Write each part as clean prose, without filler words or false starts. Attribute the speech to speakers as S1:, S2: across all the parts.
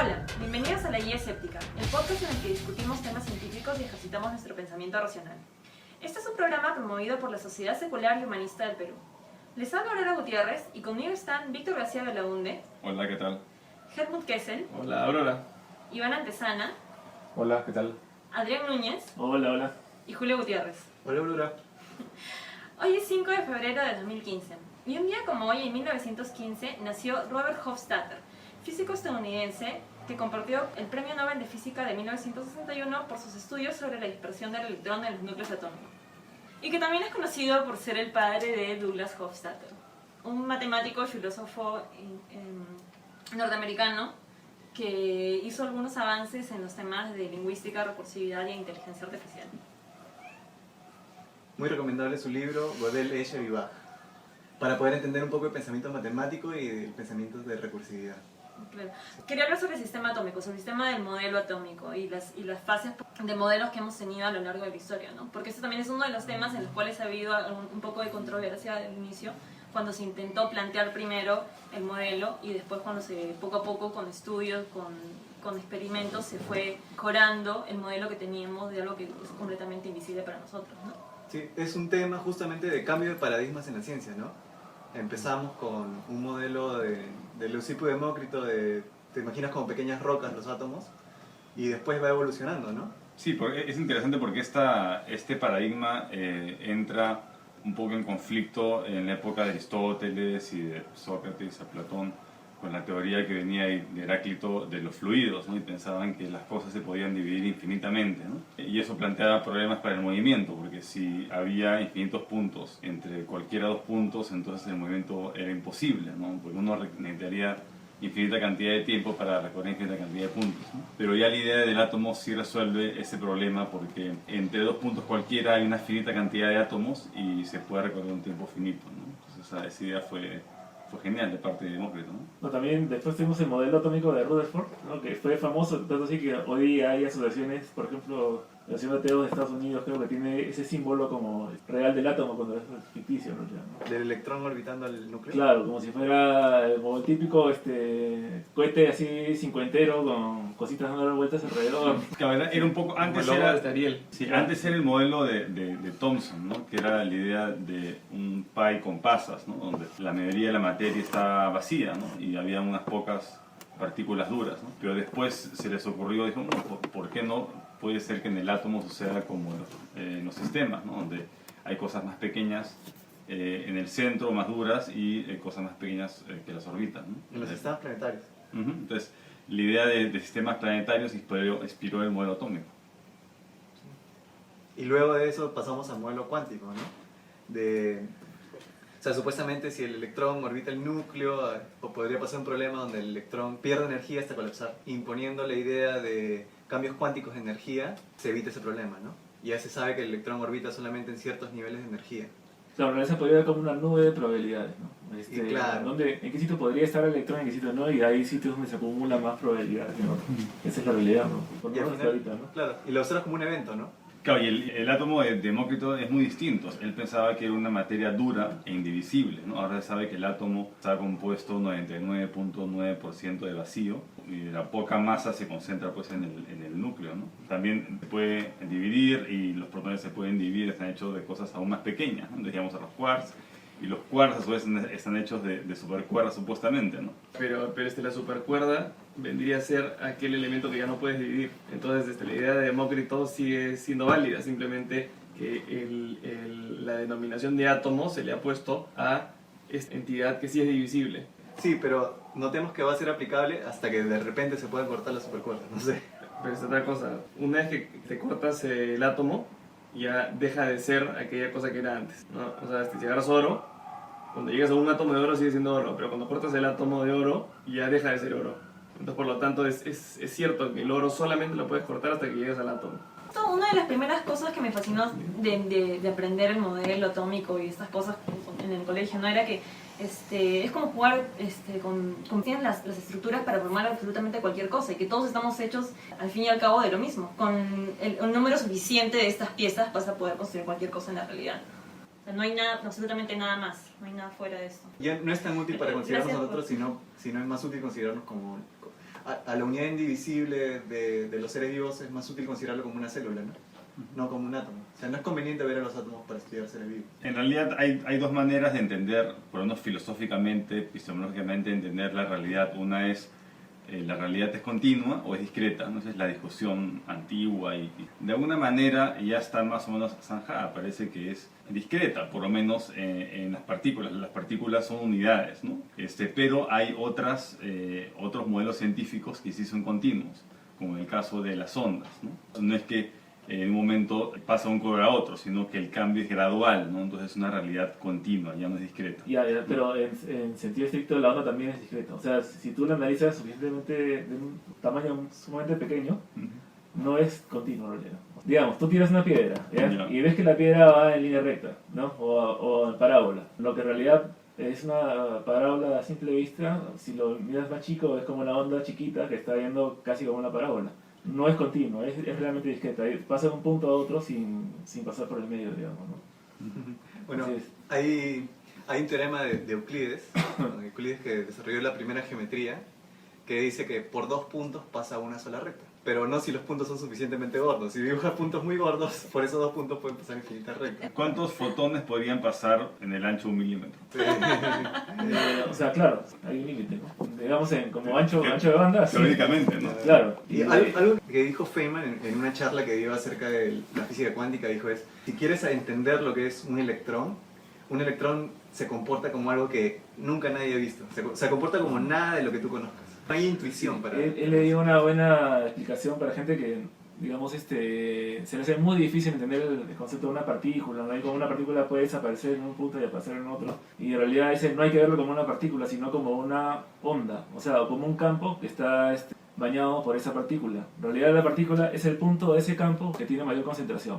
S1: Hola, bienvenidos a La Guía Escéptica, el podcast en el que discutimos temas científicos y ejercitamos nuestro pensamiento racional. Este es un programa promovido por la Sociedad Secular y Humanista del Perú. Les habla Aurora Gutiérrez y conmigo están Víctor García Belaunde.
S2: Hola, ¿qué tal?
S1: Helmut Kessel.
S3: Hola, Aurora.
S1: Iván Antesana.
S4: Hola, ¿qué tal?
S1: Adrián Núñez.
S3: Hola.
S1: Y Julio Gutiérrez.
S4: Hola, Aurora.
S1: Hoy es 5 de febrero de 2015 y un día como hoy, en 1915, nació Robert Hofstadter, físico estadounidense que compartió el Premio Nobel de Física de 1961 por sus estudios sobre la dispersión del electrón en los núcleos atómicos. Y que también es conocido por ser el padre de Douglas Hofstadter, un matemático y filósofo norteamericano que hizo algunos avances en los temas de lingüística, recursividad e inteligencia artificial.
S4: Muy recomendable su libro, Gödel, Escher y Bach, para poder entender un poco el pensamiento matemático y el pensamiento de recursividad.
S1: Claro. Quería hablar sobre el sistema atómico, sobre el sistema del modelo atómico y las fases de modelos que hemos tenido a lo largo de la historia, ¿no? Porque este también es uno de los temas en los cuales ha habido un poco de controversia al inicio, cuando se intentó plantear primero el modelo y después cuando poco a poco con estudios, con experimentos, se fue mejorando el modelo que teníamos de algo que es completamente invisible para nosotros, ¿no?
S4: Sí, es un tema justamente de cambio de paradigmas en la ciencia, ¿no? Empezamos con un modelo de Leucipo y Demócrito, te imaginas como pequeñas rocas los átomos, y después va evolucionando, ¿no?
S2: Sí, es interesante porque este paradigma entra un poco en conflicto en la época de Aristóteles y de Sócrates, a Platón, con la teoría que venía de Heráclito de los fluidos, ¿no? Y pensaban que las cosas se podían dividir infinitamente, ¿no? Y eso planteaba problemas para el movimiento, porque si había infinitos puntos entre cualquiera dos puntos, entonces el movimiento era imposible, ¿no? Porque uno necesitaría infinita cantidad de tiempo para recorrer infinita cantidad de puntos, ¿no? Pero ya la idea del átomo sí resuelve ese problema, porque entre dos puntos cualquiera hay una finita cantidad de átomos y se puede recorrer un tiempo finito, ¿no? Entonces esa idea fue genial de parte de Demócrito, ¿no?
S3: También después tuvimos el modelo atómico de Rutherford, ¿no? Que fue famoso, tanto así que hoy hay asociaciones, por ejemplo, la Asociación de Ateos de Estados Unidos creo que tiene ese símbolo como real del átomo cuando es ficticio, ¿no?
S4: Del electrón orbitando al núcleo.
S3: Claro, como si fuera como el típico cohete así cincuentero con cositas dando vueltas alrededor.
S2: Era un poco antes
S3: Como el logo
S2: era
S3: de Ariel.
S2: Sí, antes era el modelo de Thomson, ¿no? Que era la idea de un pie con pasas, ¿no? Donde la mayoría de la materia está vacía, ¿no? Y había unas pocas partículas duras, ¿no? Pero después se les ocurrió, dijo, no, ¿por qué no? Puede ser que en el átomo suceda como en los sistemas, ¿no? Donde hay cosas más pequeñas en el centro, más duras, y cosas más pequeñas que las orbitan, ¿no?
S4: En los sistemas planetarios.
S2: Entonces, la idea de sistemas planetarios inspiró el modelo atómico.
S4: Y luego de eso pasamos al modelo cuántico, ¿no? O sea, supuestamente si el electrón orbita el núcleo, podría pasar un problema donde el electrón pierde energía hasta colapsar. Imponiendo la idea de cambios cuánticos de energía, se evita ese problema, ¿no? Ya se sabe que el electrón orbita solamente en ciertos niveles de energía.
S3: Claro, en se podría ver como una nube de probabilidades, ¿no?
S4: Y claro.
S3: ¿En qué sitio podría estar el electrón, en qué sitio no? Y hay sitios donde se acumula más probabilidades, ¿no? Esa es la realidad, ¿no? Por lo
S4: Y al
S3: menos
S4: final,
S3: ahorita, ¿no?
S4: claro, y lo observas como un evento, ¿no?
S2: Claro, y el átomo de Demócrito es muy distinto. Él pensaba que era una materia dura e indivisible, ¿no? Ahora se sabe que el átomo está compuesto 99.9% de vacío y la poca masa se concentra pues en el núcleo, ¿no? También se puede dividir y los protones se pueden dividir, están hechos de cosas aún más pequeñas, ¿no? Decíamos a los quarks, y los quarks a su vez están hechos de supercuerdas supuestamente, ¿no?
S5: Pero la supercuerda vendría a ser aquel elemento que ya no puedes dividir. Entonces la idea de Demócrito sigue siendo válida, simplemente que la denominación de átomo se le ha puesto a esta entidad que sí es divisible.
S4: Sí, pero notemos que va a ser aplicable hasta que de repente se puedan cortar las supercuerdas, no sé.
S5: Pero es otra cosa, una vez que te cortas el átomo, ya deja de ser aquella cosa que era antes, ¿no? O sea, si agarras oro, cuando llegas a un átomo de oro sigue siendo oro, pero cuando cortas el átomo de oro, ya deja de ser oro. Entonces, por lo tanto, es cierto que el oro solamente lo puedes cortar hasta que llegues al átomo.
S1: Una de las primeras cosas que me fascinó de aprender el modelo atómico y estas cosas en el colegio, ¿no? Era que es como jugar con tienen las estructuras para formar absolutamente cualquier cosa y que todos estamos hechos al fin y al cabo de lo mismo. Con un número suficiente de estas piezas vas a poder construir cualquier cosa en la realidad. O sea, no hay nada, absolutamente nada más, no hay nada fuera de esto.
S4: Ya no es tan útil para considerarnos a nosotros, sino es más útil considerarnos como... a la unidad indivisible de los seres vivos es más útil considerarlo como una célula, ¿no? No como un átomo. O sea, no es conveniente ver a los átomos para estudiar seres vivos.
S2: En realidad hay dos maneras de entender, por lo menos filosóficamente, epistemológicamente, entender la realidad. Una es la realidad es continua o es discreta, ¿no? Esa es la discusión antigua y de alguna manera ya está más o menos zanjada, parece que es discreta, por lo menos en las partículas. Las partículas son unidades, ¿no? Pero hay otros modelos científicos que sí son continuos, como en el caso de las ondas, ¿no? No es que en un momento pasa de un color a otro, sino que el cambio es gradual, ¿no? Entonces es una realidad continua, ya no es discreta.
S3: Ya, pero en sentido estricto la onda también es discreta. O sea, si tú la analizas suficientemente de un tamaño sumamente pequeño, no es continuo en realidad. Digamos, tú tiras una piedra, ¿ya?
S2: Ya.
S3: Y ves que la piedra va en línea recta, ¿no? O en parábola. Lo que en realidad es una parábola a simple vista, si lo miras más chico, es como una onda chiquita que está yendo casi como una parábola. No es continuo, es realmente discreta. Pasa de un punto a otro sin pasar por el medio, digamos, ¿no?
S4: Bueno,
S3: Así es.
S4: hay un teorema de Euclides, ¿no? Euclides que desarrolló la primera geometría, que dice que por 2 puntos pasa una sola recta. Pero no si los puntos son suficientemente gordos. Si dibujas puntos muy gordos, por esos 2 puntos pueden pasar infinitas rectas.
S2: ¿Cuántos fotones podrían pasar en el ancho de 1 milímetro?
S3: O sea, claro, hay un límite, ¿no? Digamos, como ancho de banda, sí.
S2: Teóricamente, ¿no?
S3: Claro.
S4: Y algo que dijo Feynman en una charla que dio acerca de la física cuántica, dijo es, si quieres entender lo que es un electrón se comporta como algo que nunca nadie ha visto. Se comporta como nada de lo que tú conozcas. No hay intuición para...
S3: Él le dio una buena explicación para gente que, digamos, se le hace muy difícil entender el concepto de una partícula, ¿no? Y como una partícula puede desaparecer en un punto y aparecer en otro. Y en realidad no hay que verlo como una partícula, sino como una onda, o sea, como un campo que está bañado por esa partícula. En realidad la partícula es el punto de ese campo que tiene mayor concentración.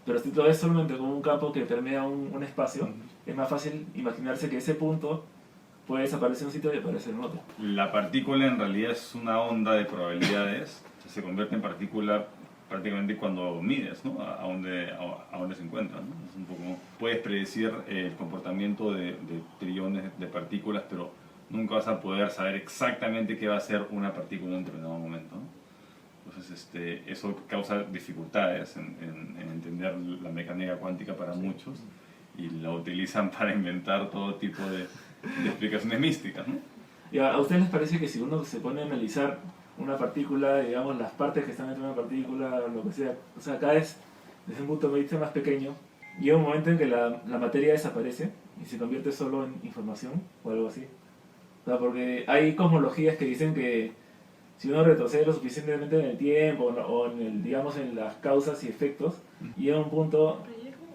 S3: Pero si tú lo ves solamente como un campo que permea un espacio, es más fácil imaginarse que ese punto puede desaparecer en un sitio y aparecer en otro.
S2: La partícula en realidad es una onda de probabilidades, o sea, se convierte en partícula prácticamente cuando mides, ¿no? a dónde se encuentra, ¿no? Es un poco, puedes predecir el comportamiento de trillones de partículas, pero nunca vas a poder saber exactamente qué va a ser una partícula en un determinado momento, ¿no? Entonces eso causa dificultades en entender la mecánica cuántica para muchos y la utilizan para inventar todo tipo de explicaciones místicas, ¿no?
S3: ¿Y a ustedes les parece que si uno se pone a analizar una partícula, digamos, las partes que están dentro de una partícula, lo que sea, o sea, cada vez desde un punto de vista más pequeño, llega un momento en que la materia desaparece y se convierte solo en información o algo así? O sea, porque hay cosmologías que dicen que si uno retrocede lo suficientemente en el tiempo o digamos, en las causas y efectos, llega a un punto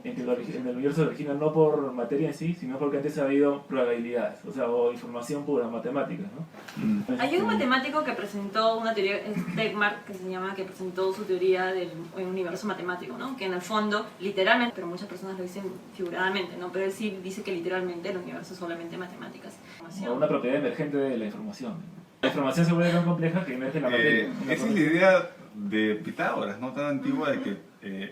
S3: en que en el universo se origina no por materia en sí, sino porque antes ha habido probabilidades, o sea, o información pura, matemáticas, ¿no?
S1: Hay un matemático que presentó una teoría, es Tegmark, que se llama, que presentó su teoría del universo matemático, ¿no? Que en el fondo, literalmente, pero muchas personas lo dicen figuradamente, ¿no? Pero él sí dice que literalmente el universo es solamente matemáticas.
S3: O una propiedad emergente de la información. La información se vuelve tan compleja que emerge la materia.
S2: Esa es la idea de Pitágoras, ¿no? Tan antigua, de que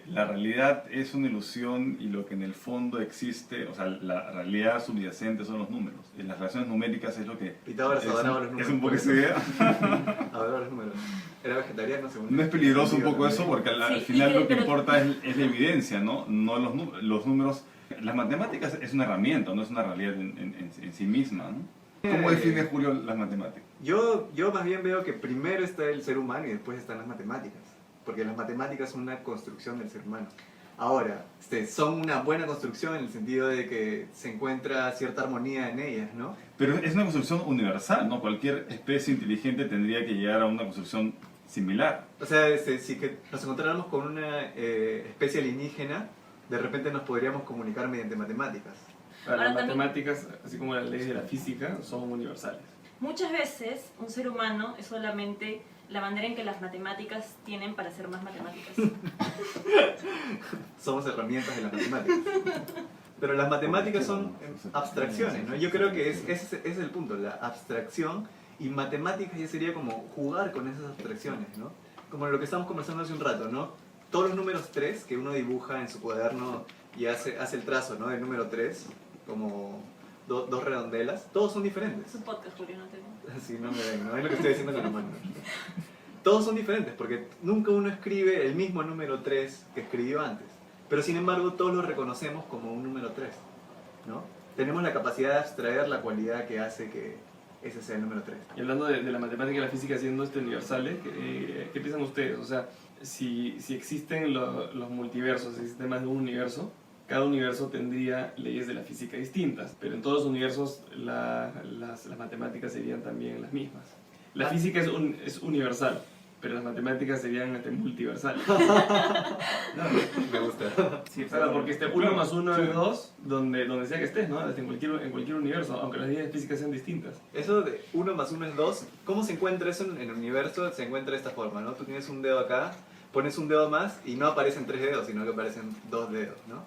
S2: la realidad es una ilusión y lo que en el fondo existe, o sea, la realidad subyacente son los números. Y las relaciones numéricas es lo que...
S4: Pitágoras adoraba los números.
S2: Es un poco esa idea.
S4: Adoraba los números. Era vegetariano, según...
S2: No es peligroso un poco eso, porque al
S1: Sí,
S2: final lo que
S1: pero-
S2: importa es la evidencia, ¿no? No los números. Las matemáticas es una herramienta, no es una realidad en sí misma, ¿no? ¿Cómo define Julio las matemáticas?
S4: Yo más bien veo que primero está el ser humano y después están las matemáticas. Porque las matemáticas son una construcción del ser humano. Ahora, son una buena construcción en el sentido de que se encuentra cierta armonía en ellas, ¿no?
S2: Pero es una construcción universal, ¿no? Cualquier especie inteligente tendría que llegar a una construcción similar.
S4: O sea, si que nos encontráramos con una especie alienígena, de repente nos podríamos comunicar mediante matemáticas.
S5: Las
S1: Ahora también-
S5: matemáticas, así como las leyes de la física, son universales.
S1: Muchas veces un ser humano es solamente la manera en que las matemáticas tienen para ser más matemáticas.
S4: Somos herramientas de las matemáticas. Pero las matemáticas son abstracciones, ¿no? Yo creo que ese es el punto, la abstracción, y matemáticas ya sería como jugar con esas abstracciones, ¿no? Como lo que estamos conversando hace un rato, ¿no? Todos los números 3 que uno dibuja en su cuaderno y hace el trazo, ¿no? Del número 3 como dos redondelas, todos son diferentes.
S1: Es un podcast, Julio, no te digo.
S4: Sí, no me ven, no es lo que estoy diciendo con la mano. Todos son diferentes porque nunca uno escribe el mismo número 3 que escribió antes. Pero sin embargo todos lo reconocemos como un número 3, ¿no? Tenemos la capacidad de abstraer la cualidad que hace que ese sea el número 3.
S5: Y hablando de la matemática y la física siendo universales, ¿qué piensan ustedes? O sea, si existen los multiversos, si existe más de un universo, cada universo tendría leyes de la física distintas, pero en todos los universos las matemáticas serían también las mismas. La física es universal, pero las matemáticas serían multiversales.
S4: Me gusta.
S3: Sí,
S5: Claro, porque 1 más 1 es 2, donde sea que estés, ¿no? En cualquier universo, aunque las leyes de física sean distintas.
S4: Eso de 1 más 1 es 2, ¿cómo se encuentra eso en el universo? Se encuentra de esta forma, ¿no? Tú tienes un dedo acá, pones un dedo más y no aparecen 3 dedos, sino que aparecen 2 dedos, ¿no?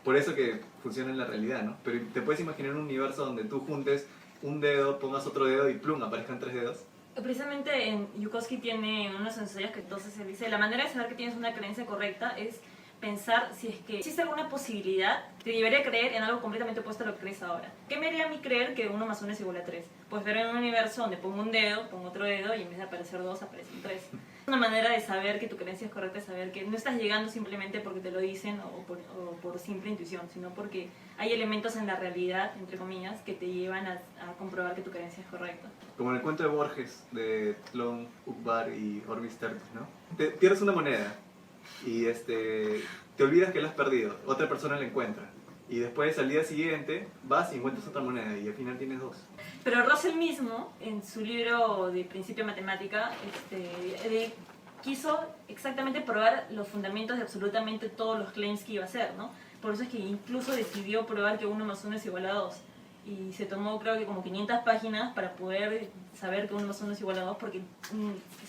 S4: Por eso que funciona en la realidad, ¿no? Pero te puedes imaginar un universo donde tú juntes un dedo, pongas otro dedo y plum, aparezcan 3 dedos.
S1: Precisamente en Yukovsky tiene unos ensayos que entonces se dice, la manera de saber que tienes una creencia correcta es pensar si es que existe alguna posibilidad, te debería creer en algo completamente opuesto a lo que crees ahora. ¿Qué me haría a mí creer que 1 más 1 es igual a 3? Pues ver en un universo donde pongo un dedo, pongo otro dedo y en vez de aparecer 2 aparecen 3. Una manera de saber que tu creencia es correcta es saber que no estás llegando simplemente porque te lo dicen o por simple intuición, sino porque hay elementos en la realidad, entre comillas, que te llevan a comprobar que tu creencia es correcta.
S4: Como en el cuento de Borges, de Tlön, Uqbar y Orbis Tertis, ¿no? Te pierdes una moneda y te olvidas que la has perdido, otra persona la encuentra. Y después al día siguiente vas y encuentras otra moneda y al final tienes 2.
S1: Pero Russell mismo, en su libro de Principio de Matemática, quiso exactamente probar los fundamentos de absolutamente todos los claims que iba a hacer, ¿no? Por eso es que incluso decidió probar que 1 más 1 es igual a 2. Y se tomó creo que como 500 páginas para poder saber que 1 más 1 es igual a 2 porque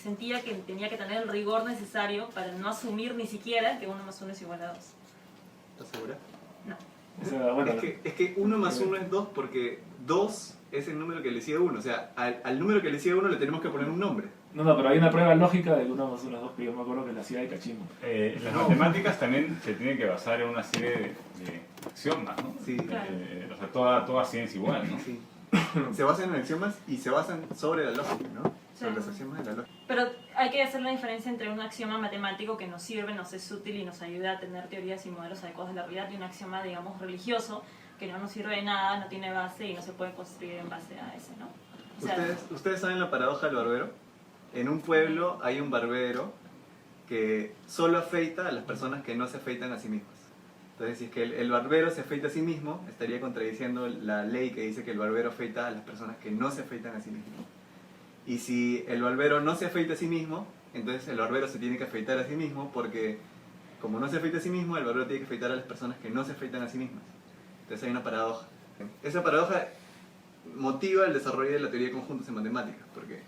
S1: sentía que tenía que tener el rigor necesario para no asumir ni siquiera que 1 más 1 es igual a 2.
S4: ¿Estás segura?
S1: No.
S3: O sea, bueno,
S4: Es que 1 más 1 es 2 porque 2 es el número que le sigue 1. O sea, al número que le sigue 1 le tenemos que poner un nombre.
S3: no, pero hay una prueba lógica de que 1 más 1 es 2, que yo me acuerdo que la hacía de Cachimbo.
S2: Las matemáticas también se tienen que basar en una serie de axiomas, ¿no?
S4: Sí.
S1: Claro.
S2: O sea, toda ciencia igual, ¿no?
S4: Sí. Se basan en axiomas y se basan sobre la lógica, ¿no? Sobre
S1: Sí.
S4: los axiomas de la lógica.
S1: Pero hay que hacer la diferencia entre un axioma matemático que nos sirve, nos es útil y nos ayuda a tener teorías y modelos adecuados de la realidad y un axioma, digamos, religioso que no nos sirve de nada, no tiene base y no se puede construir en base a ese, ¿no? O sea,
S4: ¿Ustedes saben la paradoja del barbero? En un pueblo hay un barbero que solo afeita a las personas que no se afeitan a sí mismas. Entonces, si es que el barbero se afeita a sí mismo, estaría contradiciendo la ley que dice que el barbero afeita a las personas que no se afeitan a sí mismos. Y si el barbero no se afeita a sí mismo, entonces el barbero se tiene que afeitar a sí mismo porque como no se afeita a sí mismo, el barbero tiene que afeitar a las personas que no se afeitan a sí mismas. Entonces hay una paradoja. Esa paradoja motiva el desarrollo de la teoría de conjuntos en matemáticas, porque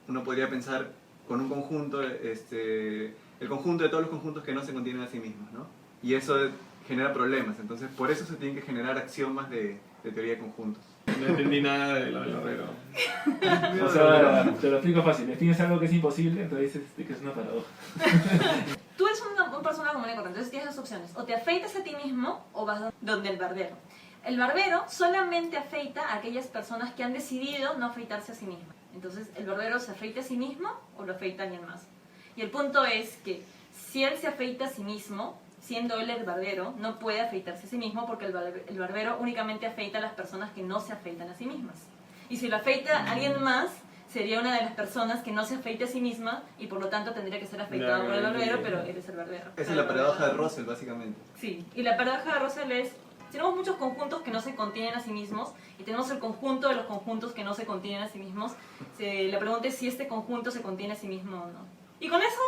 S4: uno podría pensar con un conjunto, el conjunto de todos los conjuntos que no se contienen a sí mismos, ¿no? Y eso genera problemas, entonces por eso se tienen que generar axiomas de teoría de conjuntos.
S5: No entendí nada de lo del barbero.
S3: O sea, te lo explico fácil. Defines algo que es imposible, entonces dices que es una paradoja.
S1: tú eres una persona común y corriente, entonces tienes dos opciones. O te afeitas a ti mismo o vas donde el barbero. El barbero solamente afeita a aquellas personas que han decidido no afeitarse a sí mismas. Entonces, ¿el barbero se afeita a sí mismo o lo afeita a alguien más? Y el punto es que si él se afeita a sí mismo, siendo él el barbero, no puede afeitarse a sí mismo porque el barbero únicamente afeita a las personas que no se afeitan a sí mismas. Y si lo afeita a alguien más, sería una de las personas que no se afeita a sí misma y por lo tanto tendría que ser afeitado por el barbero, pero él es el barbero.
S4: Esa es la paradoja de Russell, básicamente.
S1: Sí, y la paradoja de Russell es, tenemos muchos conjuntos que no se contienen a sí mismos y tenemos el conjunto de los conjuntos que no se contienen a sí mismos. La pregunta es si este conjunto se contiene a sí mismo o no. Y con eso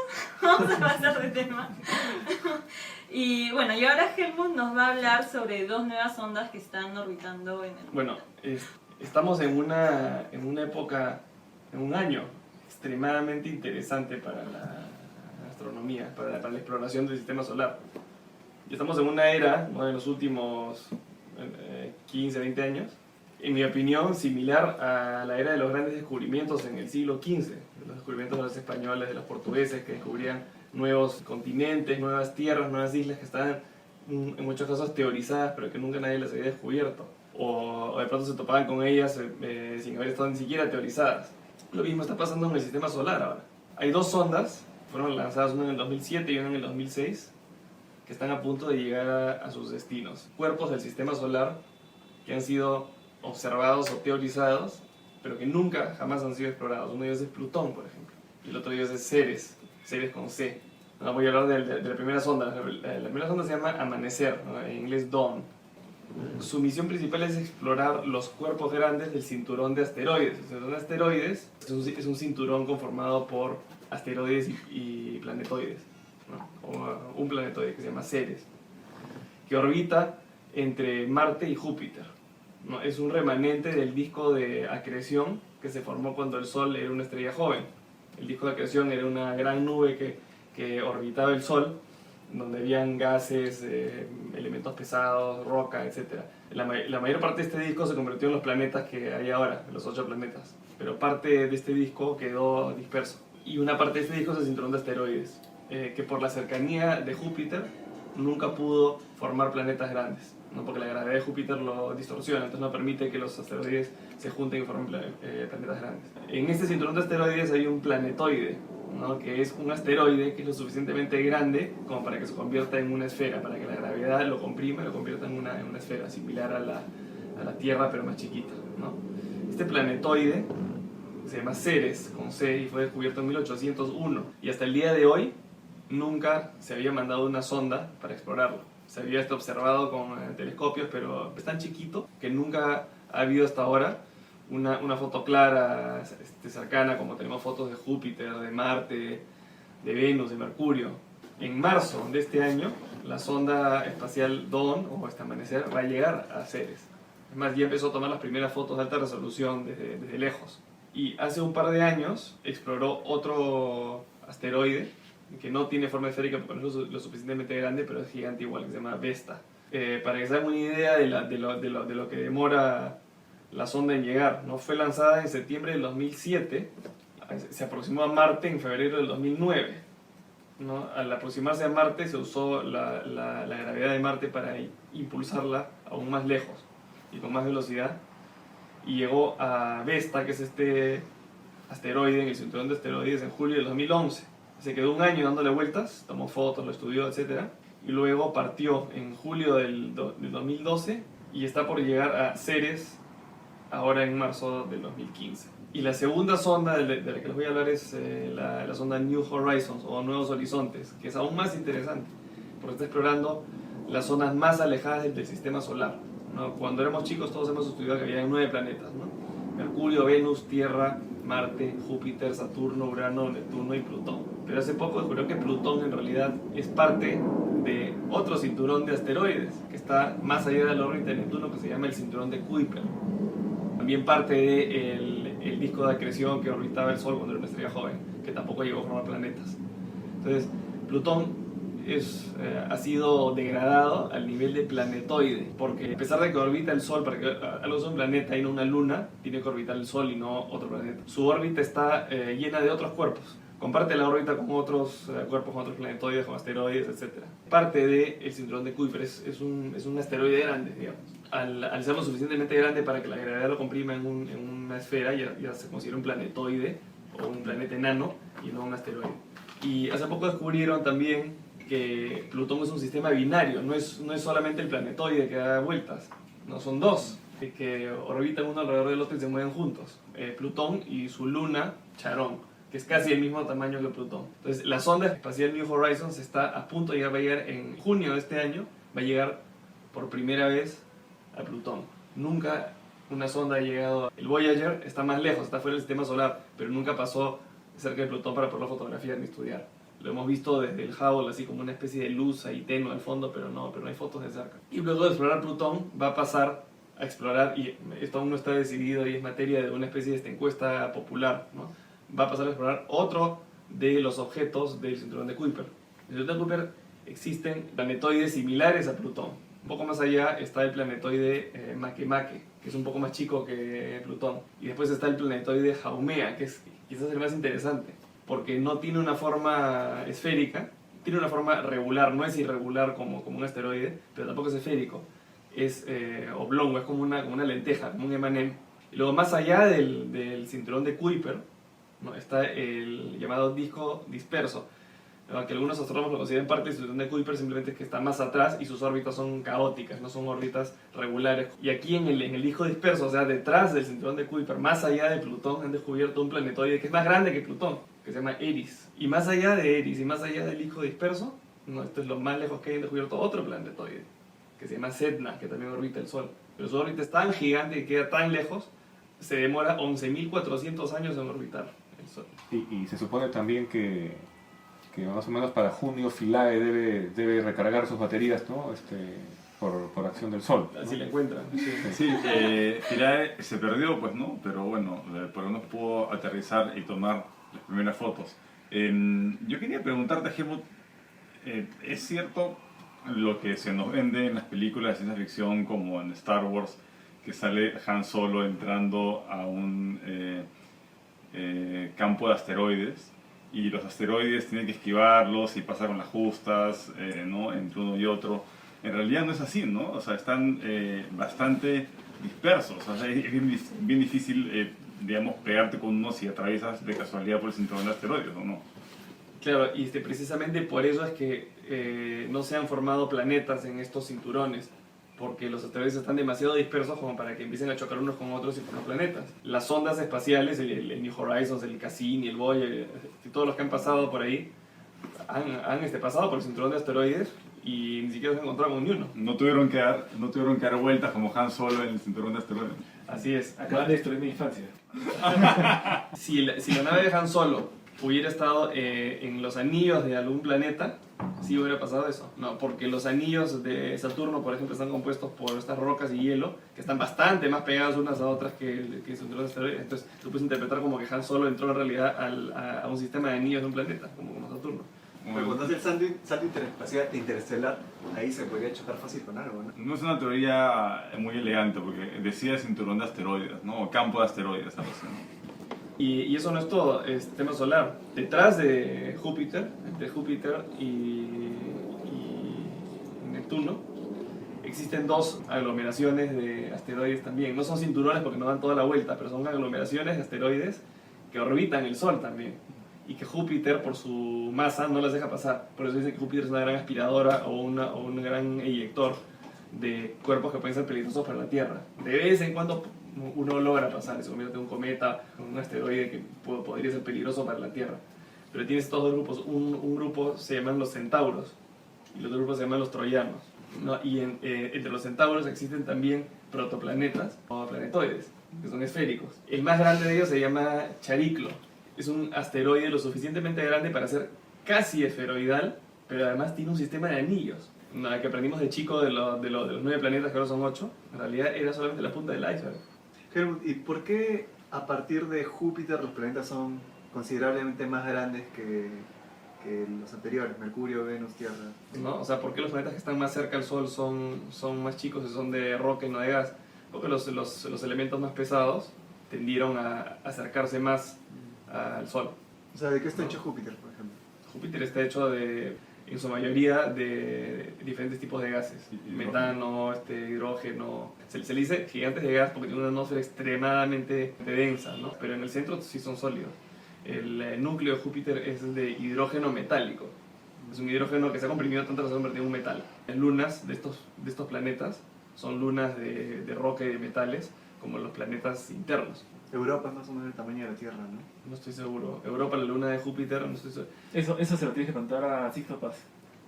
S1: vamos a pasar de tema. Y bueno, y ahora Helmut nos va a hablar sobre dos nuevas ondas que están orbitando en el...
S5: Bueno, estamos en una época, en un año extremadamente interesante para la astronomía, para la exploración del sistema solar. Y estamos en una era, ¿no?, de los últimos 15, 20 años, en mi opinión, similar a la era de los grandes descubrimientos en el siglo XV, los descubrimientos de los españoles, de los portugueses, que descubrían nuevos continentes, nuevas tierras, nuevas islas que estaban en muchos casos teorizadas, pero que nunca nadie las había descubierto. O de pronto se topaban con ellas sin haber estado ni siquiera teorizadas. Lo mismo está pasando en el sistema solar ahora. Hay 2 sondas, fueron lanzadas una en el 2007 y una en el 2006, que están a punto de llegar a sus destinos. Cuerpos del sistema solar que han sido observados o teorizados, pero que nunca, jamás han sido explorados. Uno de ellos es Plutón, por ejemplo, y el otro de ellos es Ceres, Ceres con C. No, voy a hablar de la primera sonda. La primera sonda se llama Amanecer, ¿no? En inglés Dawn. Su misión principal es explorar los cuerpos grandes del cinturón de asteroides. El cinturón de asteroides es un cinturón conformado por asteroides y planetoides, ¿no? O un planetoide que se llama Ceres, que orbita entre Marte y Júpiter, ¿no? Es un remanente del disco de acreción que se formó cuando el Sol era una estrella joven. El disco de acreción era una gran nube que orbitaba el Sol, donde habían gases, elementos pesados, roca, etc. La mayor parte de este disco se convirtió en los planetas que hay ahora, los 8 planetas. Pero parte de este disco quedó disperso. Y una parte de este disco es el cinturón de asteroides, que por la cercanía de Júpiter nunca pudo formar planetas grandes, ¿no? Porque la gravedad de Júpiter lo distorsiona, entonces no permite que los asteroides se junten y formen planetas grandes. En este cinturón de asteroides hay un planetoide, ¿no? Que es un asteroide que es lo suficientemente grande como para que se convierta en una esfera, para que la gravedad lo comprima y lo convierta en una esfera similar a la Tierra pero más chiquita, ¿no? Este planetoide se llama Ceres con C y fue descubierto en 1801 y hasta el día de hoy nunca se había mandado una sonda para explorarlo. Se había observado con telescopios, pero es tan chiquito que nunca ha habido hasta ahora una foto clara, cercana, como tenemos fotos de Júpiter, de Marte, de Venus, de Mercurio. En marzo de este año, la sonda espacial Dawn, o este Amanecer, va a llegar a Ceres. Es más, ya empezó a tomar las primeras fotos de alta resolución desde lejos. Y hace un par de años exploró otro asteroide que no tiene forma esférica porque no es lo suficientemente grande, pero es gigante igual, que se llama Vesta. Para que se hagan una idea de lo que demora la sonda en llegar, ¿no? Fue lanzada en septiembre del 2007, se aproximó a Marte en febrero del 2009, ¿no? Al aproximarse a Marte se usó la gravedad de Marte para impulsarla aún más lejos y con más velocidad, y llegó a Vesta, que es este asteroide en el cinturón de asteroides, en julio del 2011. Se quedó un año dándole vueltas, tomó fotos, lo estudió, etc. Y luego partió en julio del 2012 y está por llegar a Ceres ahora en marzo del 2015. Y la segunda sonda de la que les voy a hablar es la sonda New Horizons o Nuevos Horizontes, que es aún más interesante porque está explorando las zonas más alejadas del sistema solar, ¿no? Cuando éramos chicos todos hemos estudiado que había 9 planetas, ¿no? Mercurio, Venus, Tierra, Marte, Júpiter, Saturno, Urano, Neptuno y Plutón. Pero hace poco descubrió que Plutón en realidad es parte de otro cinturón de asteroides que está más allá de la órbita de Neptuno, que se llama el cinturón de Kuiper. También parte del disco de acreción que orbitaba el Sol cuando era una estrella joven, que tampoco llegó a formar planetas. Entonces, Plutón ha sido degradado al nivel de planetoide, porque a pesar de que orbita el Sol, para que algo sea un planeta y no una luna, tiene que orbitar el Sol y no otro planeta. Su órbita está llena de otros cuerpos. Comparte la órbita con otros cuerpos, con otros planetoides, con asteroides, etc. Parte del cinturón de Kuiper es un asteroide grande, digamos. Al ser lo suficientemente grande para que la gravedad lo comprima en una esfera, ya se considera un planetoide o un planeta enano y no un asteroide. Y hace poco descubrieron también que Plutón es un sistema binario, no es solamente el planetoide que da vueltas, no, son 2 que orbitan uno alrededor del otro y se mueven juntos. Plutón y su luna, Charón, que es casi el mismo tamaño que Plutón. Entonces, la sonda espacial New Horizons está a punto de llegar, va a llegar en junio de este año, va a llegar por primera vez a Plutón. Nunca una sonda ha llegado. El Voyager está más lejos, está fuera del sistema solar, pero nunca pasó cerca de Plutón para poder fotografiar ni estudiar. Lo hemos visto desde el Hubble, así como una especie de luz ahí tenue al fondo, pero no hay fotos de cerca. Y luego de explorar Plutón, va a pasar a explorar, y esto aún no está decidido y es materia de una especie de encuesta popular, ¿no? Va a pasar a explorar otro de los objetos del cinturón de Kuiper. En el cinturón de Kuiper existen planetoides similares a Plutón. Un poco más allá está el planetoide Makemake, que es un poco más chico que Plutón. Y después está el planetoide Haumea, que es quizás el más interesante, porque no tiene una forma esférica, tiene una forma regular, no es irregular como un asteroide, pero tampoco es esférico. Es oblongo, es como una lenteja, como un M&M. Y luego más allá del cinturón de Kuiper, ¿no? Está el llamado disco disperso, ¿no? Que algunos astrónomos lo consideran parte del cinturón de Kuiper, simplemente es que está más atrás y sus órbitas son caóticas, no son órbitas regulares. Y aquí en el disco disperso, o sea, detrás del cinturón de Kuiper, más allá de Plutón, han descubierto un planetoide que es más grande que Plutón, que se llama Eris. Y más allá de Eris y más allá del disco disperso, ¿no? Esto es lo más lejos que hayan descubierto otro planetoide, que se llama Sedna, que también orbita el Sol. Pero su órbita es tan gigante y queda tan lejos, se demora 11.400 años en orbitar el Sol.
S6: Y se supone también que más o menos para junio Philae debe recargar sus baterías, ¿no? Por acción del Sol, ¿no?
S5: Así la encuentran. Sí.
S2: Sí, Philae se perdió, pues, ¿no? Pero bueno, por lo menos pudo aterrizar y tomar las primeras fotos. Yo quería preguntarte, Helmut, ¿es cierto lo que se nos vende en las películas de ciencia ficción, como en Star Wars, que sale Han Solo entrando a un campo de asteroides y los asteroides tienen que esquivarlos y pasa con las justas, ¿no? Entre uno y otro? En realidad no es así, ¿no? O sea, están bastante dispersos. O sea, es bien difícil, digamos, pegarte con uno si atraviesas de casualidad por el cinturón de asteroides, ¿o no?
S5: Claro, y precisamente por eso es que no se han formado planetas en estos cinturones, porque los asteroides están demasiado dispersos como para que empiecen a chocar unos con otros y formar planetas. Las sondas espaciales, el New Horizons, el Cassini, el Voyager, todos los que han pasado por ahí, han pasado por el cinturón de asteroides y ni siquiera se han encontrado con ni uno.
S2: No tuvieron que dar vueltas como Han Solo en el cinturón de asteroides.
S5: Así es.
S3: Acaban de destruir mi infancia.
S5: Si la nave de Han Solo hubiera estado en los anillos de algún planeta, sí hubiera pasado eso. No, porque los anillos de Saturno, por ejemplo, están compuestos por estas rocas y hielo que están bastante más pegadas unas a otras que el cinturón de asteroides. Entonces, tú puedes interpretar como que Han Solo entró en realidad a un sistema de anillos de un planeta, como Saturno.
S4: Pero cuando hace el salto interestelar, ahí se podría chocar fácil con algo, ¿no?
S2: No es una teoría muy elegante porque decía cinturón de asteroides, ¿no? O campo de asteroides, algo así, ¿no?
S5: Y eso no es todo, es sistema solar. Detrás de Júpiter, entre Júpiter y Neptuno, existen dos aglomeraciones de asteroides también. No son cinturones porque no dan toda la vuelta, pero son aglomeraciones de asteroides que orbitan el Sol también. Y que Júpiter, por su masa, no las deja pasar. Por eso dicen que Júpiter es una gran aspiradora o un gran eyector de cuerpos que pueden ser peligrosos para la Tierra. De vez en cuando uno logra pasar, se convierte en un cometa, un asteroide que podría ser peligroso para la Tierra. Pero tienes estos dos grupos. Un grupo se llaman los centauros y el otro grupo se llaman los troyanos, ¿no? Y entre los centauros existen también protoplanetas o planetoides, que son esféricos. El más grande de ellos se llama Chariclo. Es un asteroide lo suficientemente grande para ser casi esferoidal, pero además tiene un sistema de anillos. Nada que aprendimos de chico de los 9 planetas, que ahora son 8, en realidad era solamente la punta del iceberg.
S4: Helmut, ¿y por qué a partir de Júpiter los planetas son considerablemente más grandes que los anteriores, Mercurio, Venus, Tierra?
S5: ¿No? O sea, ¿por qué los planetas que están más cerca al Sol son más chicos y son de roca y no de gas? Porque los elementos más pesados tendieron a acercarse más al Sol.
S4: O sea, ¿de qué está hecho Júpiter, por ejemplo?
S5: Júpiter está hecho en su mayoría de diferentes tipos de gases. Metano, hidrógeno. Se le dice gigantes de gas porque tiene una atmósfera extremadamente densa, ¿no? Pero en el centro sí son sólidos. El núcleo de Júpiter es de hidrógeno metálico. Es un hidrógeno que se ha comprimido tanto que se ha convertido en un metal. Las lunas de estos planetas son lunas de roca y de metales, como los planetas internos.
S4: Europa es más o menos el tamaño de la Tierra, ¿no?
S5: No estoy seguro. Europa, la luna de Júpiter, no estoy seguro.
S3: Eso se lo tienes que contar a Sixto Paz.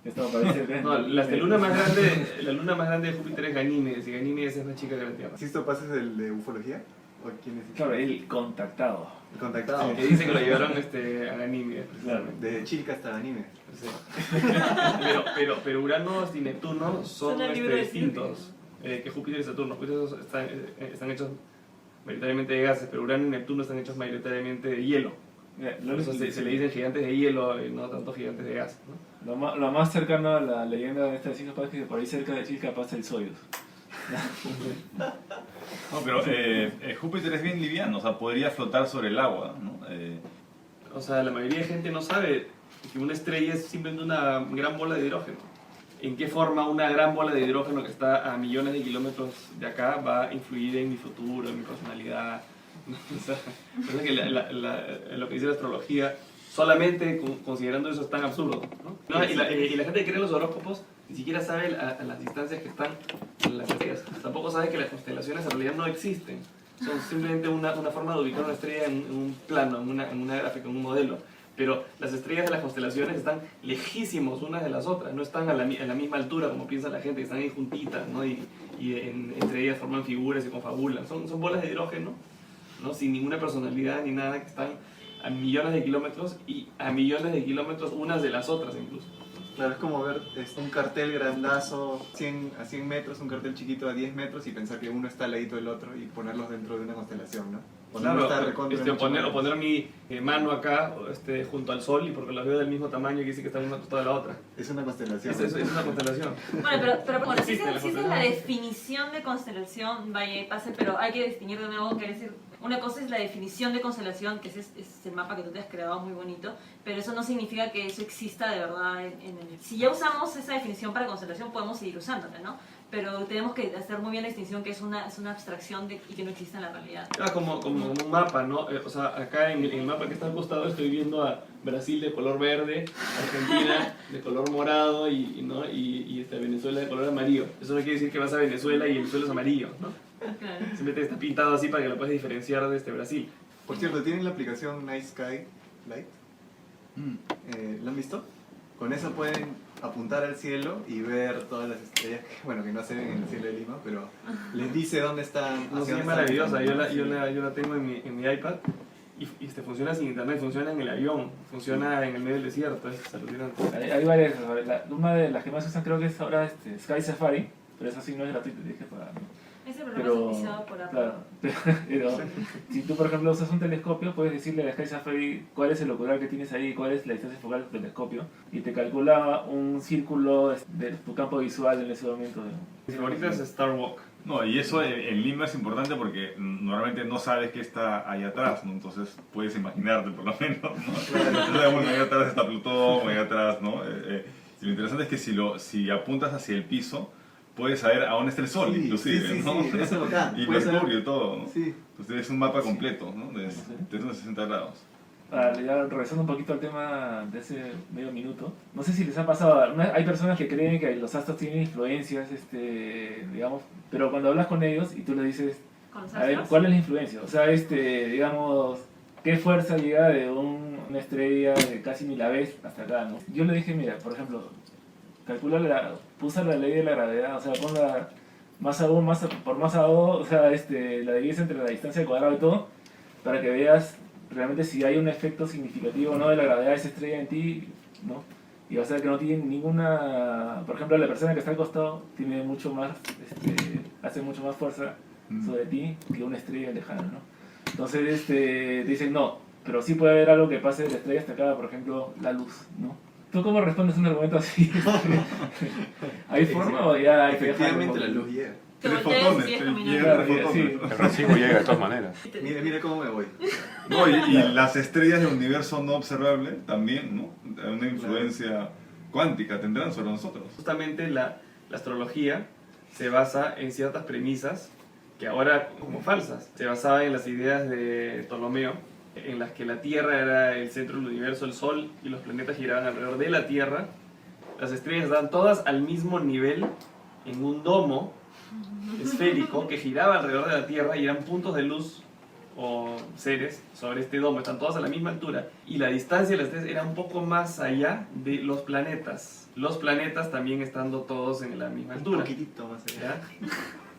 S3: Esto me parece
S5: No, la luna más grande de Júpiter es Ganímedes, y Ganímedes es más chica que la Tierra.
S4: ¿Sisto Paz es el de ufología? ¿O quién es?
S3: Claro, el contactado.
S4: El contactado.
S5: Que dice que lo llevaron a Ganímedes, precisamente.
S4: De Chilca hasta Ganímedes.
S5: Sí. Pero Urano y Neptuno son
S1: Son el libro de
S5: distintos que Júpiter y Saturno. Júpiter están hechos mayoritariamente de gases, pero Urano y Neptuno están hechos mayoritariamente de hielo. Por eso se le dicen gigantes de hielo y no tanto gigantes de gas, ¿no?
S3: Lo más cercano a la leyenda de esta Sixto Paz es que por ahí cerca de Chilca pasa el Soyuz.
S2: No, pero Júpiter es bien liviano, o sea, podría flotar sobre el agua, ¿no?
S5: O sea, la mayoría de gente no sabe que una estrella es simplemente una gran bola de hidrógeno. ¿En qué forma una gran bola de hidrógeno que está a millones de kilómetros de acá va a influir en mi futuro, en mi personalidad? O sea, parece que lo que dice la astrología, solamente considerando eso es tan absurdo, ¿no? No, y la gente que cree en los horóscopos ni siquiera sabe a las distancias que están las estrellas. Tampoco sabe que las constelaciones en realidad no existen. Son simplemente una forma de ubicar una estrella en un plano, en una gráfica, en un modelo. Pero las estrellas de las constelaciones están lejísimos unas de las otras, no están a la misma altura como piensa la gente, están ahí juntitas, ¿no? y entre ellas forman figuras y confabulan. Son bolas de hidrógeno, ¿no? Sin ninguna personalidad ni nada, que están a millones de kilómetros y a millones de kilómetros unas de las otras incluso.
S4: Claro, es como ver un cartel grandazo a 100 metros, un cartel chiquito a 10 metros y pensar que uno está al ladito del otro y ponerlos dentro de una constelación, ¿no?
S5: Claro, o poner mi mano acá junto al sol y porque las veo del mismo tamaño y dice que está una costada de la otra.
S4: Es una constelación.
S5: Es una constelación.
S1: Bueno, pero bueno, si
S5: Existe la
S1: esa es la
S5: constelación.
S1: definición de constelación, vaya y pase, pero hay que distinguir de nuevo que decir, una cosa es la definición de constelación, que es el mapa que tú te has creado muy bonito, pero eso no significa que eso exista de verdad en el... Si ya usamos esa definición para constelación, podemos seguir usándola, ¿no? Pero tenemos que hacer muy bien la distinción que es una abstracción y que no existe en la realidad.
S5: Como un mapa, ¿no? O sea, acá en el mapa que está al costado estoy viendo a Brasil de color verde, Argentina de color morado y Venezuela de color amarillo. Eso no quiere decir que vas a Venezuela y el suelo es amarillo, ¿no?
S1: Claro.
S5: Simplemente está pintado así para que lo puedas diferenciar de Brasil.
S4: Por cierto, ¿tienen la aplicación Night Sky Light? ¿Lo han visto? Con eso pueden apuntar al cielo y ver todas las estrellas que no se ven en el cielo de Lima, pero les dice dónde están.
S5: No, sí, es maravillosa. Yo la tengo en mi iPad y funciona sin internet, funciona en el avión, funciona en el medio del desierto, es alucinante.
S3: Hay varias. Una de las que más se usan creo que es ahora Sky Safari, pero eso sí no es gratuito, tienes que pagar, ¿no?
S1: Ese programa
S3: Pero,
S1: es auspiciado por Apple.
S3: claro, pero si tú por ejemplo usas un telescopio, puedes decirle a Sky Safari cuál es el ocular que tienes ahí, cuál es la distancia focal del telescopio y te calcula un círculo de tu campo visual en ese momento.
S5: Mi favorita es Star Walk.
S2: No, y eso en Lima es importante porque normalmente no sabes qué está ahí atrás, ¿no? Entonces puedes imaginarte por lo menos, ¿no? Entonces, bueno, ahí atrás está Plutón, ahí atrás, ¿no? Y lo interesante es que si apuntas hacia el piso, puedes saber a dónde está el sol, inclusive, ¿no?
S4: Sí, eso es bacán.
S2: Y
S4: Puedes
S2: Mercurio
S4: saber-
S2: y todo, ¿no?
S4: Sí.
S2: Entonces es un mapa completo, ¿no? De 360 grados.
S3: Ya regresando un poquito al tema de hace medio minuto, no sé si les ha pasado, hay personas que creen que los astros tienen influencias, digamos, pero cuando hablas con ellos y tú les dices,
S1: ¿Con los
S3: a ver,
S1: astros?
S3: ¿cuál es la influencia? O sea, digamos, ¿qué fuerza llega de una estrella de casi ni la ves hasta acá, ¿no? Yo le dije, mira, por ejemplo, puso la ley de la gravedad, o sea, pon la masa 1 por masa 2, o sea, la divides entre la distancia al cuadrado y todo, para que veas realmente si hay un efecto significativo o no de la gravedad de esa estrella en ti, ¿no? Y vas a ver que no tiene ninguna... Por ejemplo, la persona que está al costado tiene mucho más, hace mucho más fuerza sobre ti que una estrella lejana, ¿no? Entonces, te dicen, no, pero sí puede haber algo que pase de la estrella hasta acá, por ejemplo, la luz, ¿no? ¿Tú cómo respondes a un argumento así? ¿Hay forma o ya hay que
S4: Efectivamente, la
S3: dejarlo?
S4: luz llega.
S1: Te
S2: 3
S1: volteas y
S2: fotones,
S1: sigues
S2: llegan
S1: caminando.
S2: 3 fotones.
S3: Sí.
S6: El recibo llega de todas maneras.
S4: Mira cómo me voy.
S2: No, y las estrellas del universo no observable también, ¿no? Una influencia cuántica tendrán sobre nosotros.
S5: Justamente la astrología se basa en ciertas premisas que ahora como falsas. Se basaba en las ideas de Ptolomeo, en las que la Tierra era el centro del universo, el Sol y los planetas giraban alrededor de la Tierra. Las estrellas estaban todas al mismo nivel en un domo esférico que giraba alrededor de la Tierra y eran puntos de luz o seres sobre este domo, están todas a la misma altura y la distancia de las estrellas era un poco más allá de los planetas también estando todos en la misma
S4: Un
S5: altura.
S4: poquitito más allá.
S5: ¿Ya?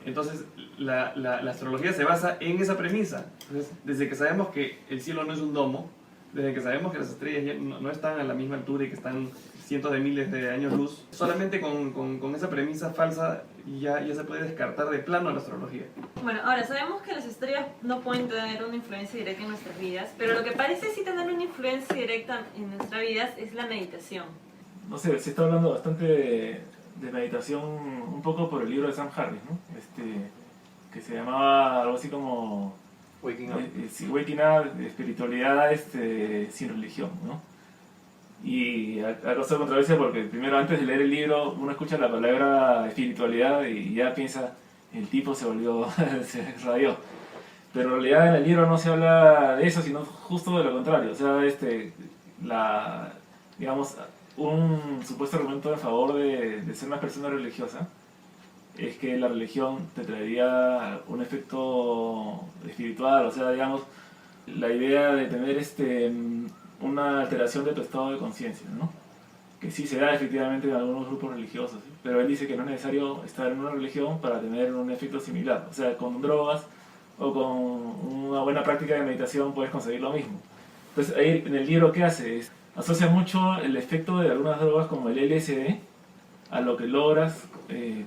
S5: Entonces la astrología se basa en esa premisa. Entonces, desde que sabemos que el cielo no es un domo, desde que sabemos que las estrellas ya no están a la misma altura y que están cientos de miles de años luz, solamente con esa premisa falsa ya se puede descartar de plano la astrología.
S1: Bueno, ahora sabemos que las estrellas no pueden tener una influencia directa en nuestras vidas, pero lo que parece sí tener una influencia directa en nuestras vidas es la meditación.
S3: No sé, se está hablando bastante de meditación un poco por el libro de Sam Harris, ¿no? Que se llamaba algo así como
S4: Waking up.
S3: sí, Waking Up, espiritualidad sin religión, ¿no? Y ha causado controversia porque primero antes de leer el libro uno escucha la palabra espiritualidad y ya piensa, el tipo se volvió, se radió. Pero en realidad en el libro no se habla de eso, sino justo de lo contrario. O sea, digamos, un supuesto argumento en favor de ser una persona religiosa es que la religión te traería un efecto espiritual, o sea, digamos, la idea de tener una alteración de tu estado de conciencia, ¿no? Que sí se da efectivamente en algunos grupos religiosos, ¿sí? Pero él dice que no es necesario estar en una religión para tener un efecto similar, o sea, con drogas o con una buena práctica de meditación puedes conseguir lo mismo. Entonces ahí en el libro ¿qué hace? Asocia mucho el efecto de algunas drogas como el LSD a lo que logras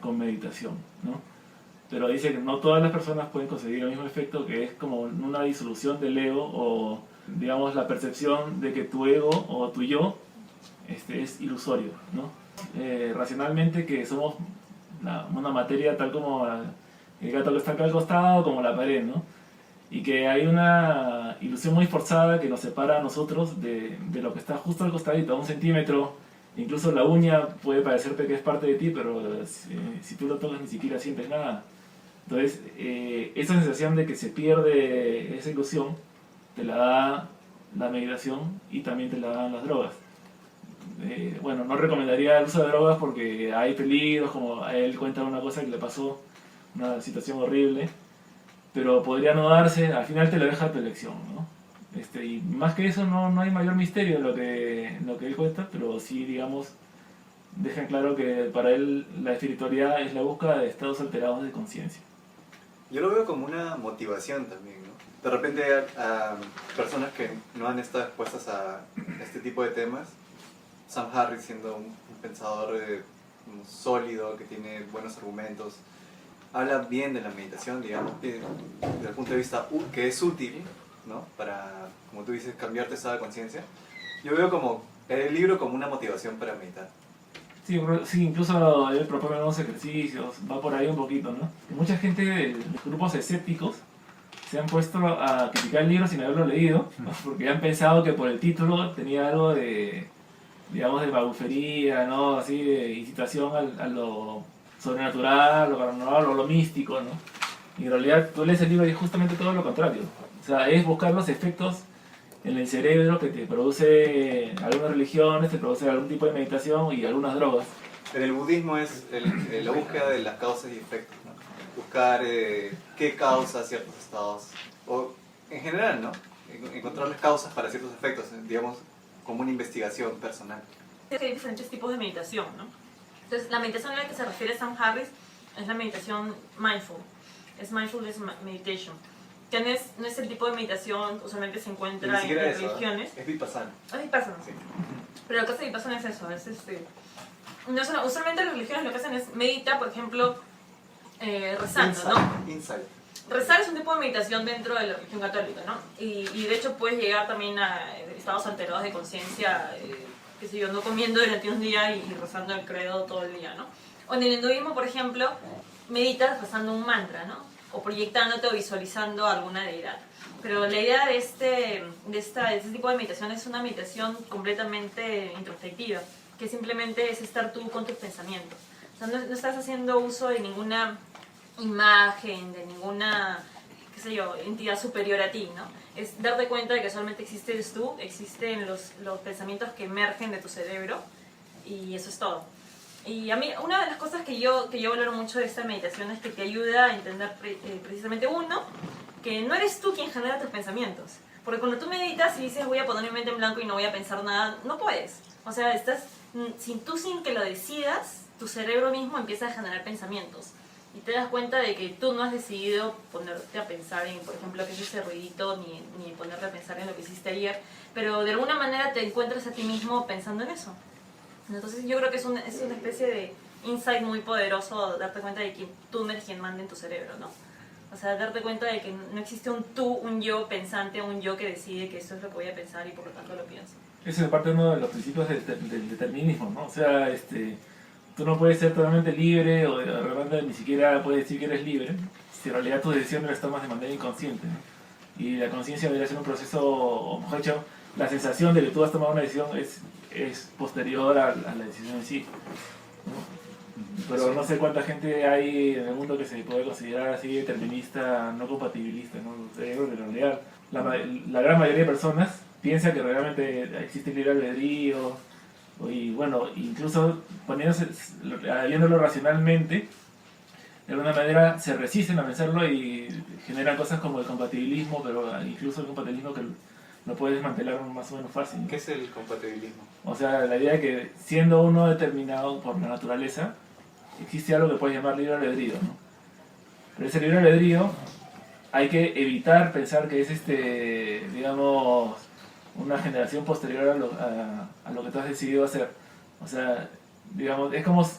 S3: con meditación, ¿no? Pero dice que no todas las personas pueden conseguir el mismo efecto, que es como una disolución del ego o, digamos, la percepción de que tu ego o tu yo es ilusorio, ¿no? Racionalmente que somos una materia tal como el gato que está acá al costado, como la pared, ¿no? Y que hay una ilusión muy forzada que nos separa a nosotros de lo que está justo al costadito, a 1 centímetro. Incluso la uña puede parecerte que es parte de ti, pero si tú lo tocas ni siquiera sientes nada. Entonces, esa sensación de que se pierde esa ilusión, te la da la meditación y también te la dan las drogas. Bueno, no recomendaría el uso de drogas porque hay peligros, como él cuenta una cosa que le pasó, una situación horrible, pero podría no darse, al final te lo deja a tu elección, ¿no? Y más que eso no hay mayor misterio en lo que él cuenta, pero sí, digamos, dejan claro que para él la espiritualidad es la búsqueda de estados alterados de conciencia.
S4: Yo lo veo como una motivación también, ¿no? De repente a personas que no han estado expuestas a este tipo de temas, Sam Harris siendo un pensador sólido, que tiene buenos argumentos, habla bien de la meditación, digamos, que desde el punto de vista que es útil, ¿no? Para, como tú dices, cambiar tu estado de conciencia. Yo veo como el libro como una motivación para meditar.
S3: Sí, incluso él propone unos ejercicios, va por ahí un poquito, ¿no? Y mucha gente de los grupos escépticos se han puesto a criticar el libro sin haberlo leído, ¿no? Porque han pensado que por el título tenía algo de, digamos, de magufería, ¿no? Así de incitación a lo sobrenatural, lo paranormal, o lo místico, ¿no? Y en realidad tú lees el libro y es justamente todo lo contrario. O sea, es buscar los efectos en el cerebro que te produce algunas religiones, te produce algún tipo de meditación y algunas drogas.
S4: En el budismo es la búsqueda de las causas y efectos, ¿no? Buscar qué causa ciertos estados, o en general, ¿no? Encontrar las causas para ciertos efectos, digamos, como una investigación personal.
S1: Hay diferentes tipos de meditación, ¿no? Entonces, la meditación a la que se refiere Sam Harris es la meditación mindful, es mindfulness meditation. Que no es el tipo de meditación que usualmente se encuentra en religiones.
S4: Es vipassana.
S1: Es vipassana.
S4: Sí.
S1: Pero lo que hace vipassana es eso, usualmente las religiones lo que hacen es medita, por ejemplo, rezando, ¿no?
S4: Insight.
S1: Rezar es un tipo de meditación dentro de la religión católica, ¿no? Y de hecho puedes llegar también a estados alterados de conciencia, qué sé yo, no comiendo durante un día y rezando el credo todo el día, ¿no? O en el hinduismo, por ejemplo, meditas rezando un mantra, ¿no? O proyectándote o visualizando alguna deidad. Pero la idea de este tipo de meditación es una meditación completamente introspectiva, que simplemente es estar tú con tus pensamientos. O sea, no estás haciendo uso de ninguna imagen, de ninguna, qué sé yo, entidad superior a ti, ¿no? Es darte cuenta de que solamente existes tú, existen los pensamientos que emergen de tu cerebro, y eso es todo. Y a mí, una de las cosas que yo valoro mucho de esta meditación es que te ayuda a entender precisamente que no eres tú quien genera tus pensamientos. Porque cuando tú meditas y dices voy a poner mi mente en blanco y no voy a pensar nada, no puedes. O sea, sin que lo decidas, tu cerebro mismo empieza a generar pensamientos. Y te das cuenta de que tú no has decidido ponerte a pensar en, por ejemplo, qué es ese ruidito, ni ponerte a pensar en lo que hiciste ayer, pero de alguna manera te encuentras a ti mismo pensando en eso. Entonces yo creo que es una especie de insight muy poderoso darte cuenta de que tú no eres quien manda en tu cerebro, ¿no? O sea, darte cuenta de que no existe un tú, un yo pensante, un yo que decide que eso es lo que voy a pensar y por lo tanto lo pienso.
S3: Ese es parte de uno de los principios del determinismo, ¿no? O sea, tú no puedes ser totalmente libre o de repente ni siquiera puedes decir que eres libre si en realidad tus decisiones las tomas de manera inconsciente, ¿no? Y la conciencia debería ser un proceso, o mejor dicho, la sensación de que tú has tomado una decisión es es posterior a la decisión en sí, ¿no? Pero no sé cuánta gente hay en el mundo que se puede considerar así determinista, no compatibilista, ¿no? Yo creo que en realidad la gran mayoría de personas piensa que realmente existe libre albedrío, y bueno, incluso viéndolo racionalmente, de alguna manera se resisten a pensarlo y generan cosas como el compatibilismo, pero incluso el compatibilismo que lo puedes desmantelar más o menos fácil, ¿no?
S4: ¿Qué es el compatibilismo?
S3: O sea, la idea de que siendo uno determinado por la naturaleza, existe algo que puedes llamar libre albedrío, ¿no? Pero ese libre albedrío hay que evitar pensar que es digamos, una generación posterior a lo que tú has decidido hacer. O sea, digamos, es como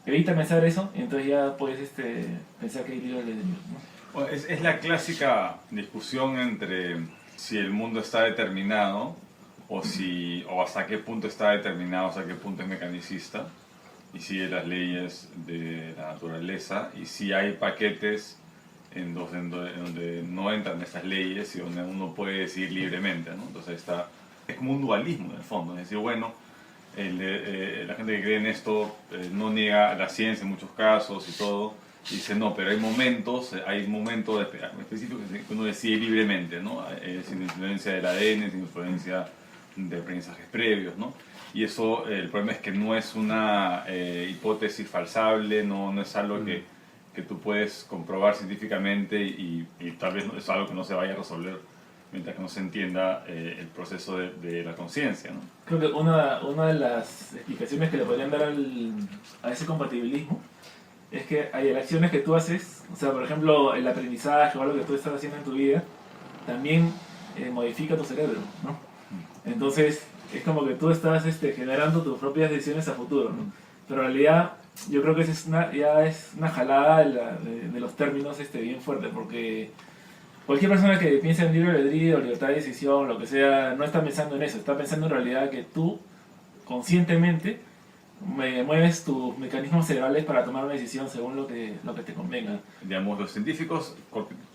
S3: evita pensar eso y entonces ya puedes pensar que hay libre albedrío, ¿no?
S2: Bueno, es la clásica discusión entre si el mundo está determinado o hasta qué punto está determinado, hasta qué punto es mecanicista y sigue las leyes de la naturaleza, y si hay paquetes en donde no entran estas leyes y donde uno puede decidir libremente, ¿no? Entonces es como un dualismo en el fondo, es decir, bueno, la gente que cree en esto no niega la ciencia en muchos casos y todo, y dice no, pero hay momentos específicos que uno decide libremente, ¿no? Sin influencia del ADN, sin influencia de aprendizajes previos, ¿no? Y eso, el problema es que no es una hipótesis falsable, no es algo que tú puedes comprobar científicamente y tal vez es algo que no se vaya a resolver mientras que no se entienda el proceso de la conciencia, ¿no?
S3: Creo que una de las explicaciones que le podrían dar a ese compatibilismo es que hay acciones que tú haces, o sea, por ejemplo, el aprendizaje o algo que tú estás haciendo en tu vida, también modifica tu cerebro, ¿no? Entonces, es como que tú estás generando tus propias decisiones a futuro, ¿no? Pero en realidad, yo creo que ya es una jalada de los términos bien fuerte, porque cualquier persona que piensa en libre albedrío, libertad de decisión, lo que sea, no está pensando en eso, está pensando en realidad que tú, conscientemente, mueves tus mecanismos cerebrales para tomar una decisión según lo que te convenga.
S2: Digamos, los científicos,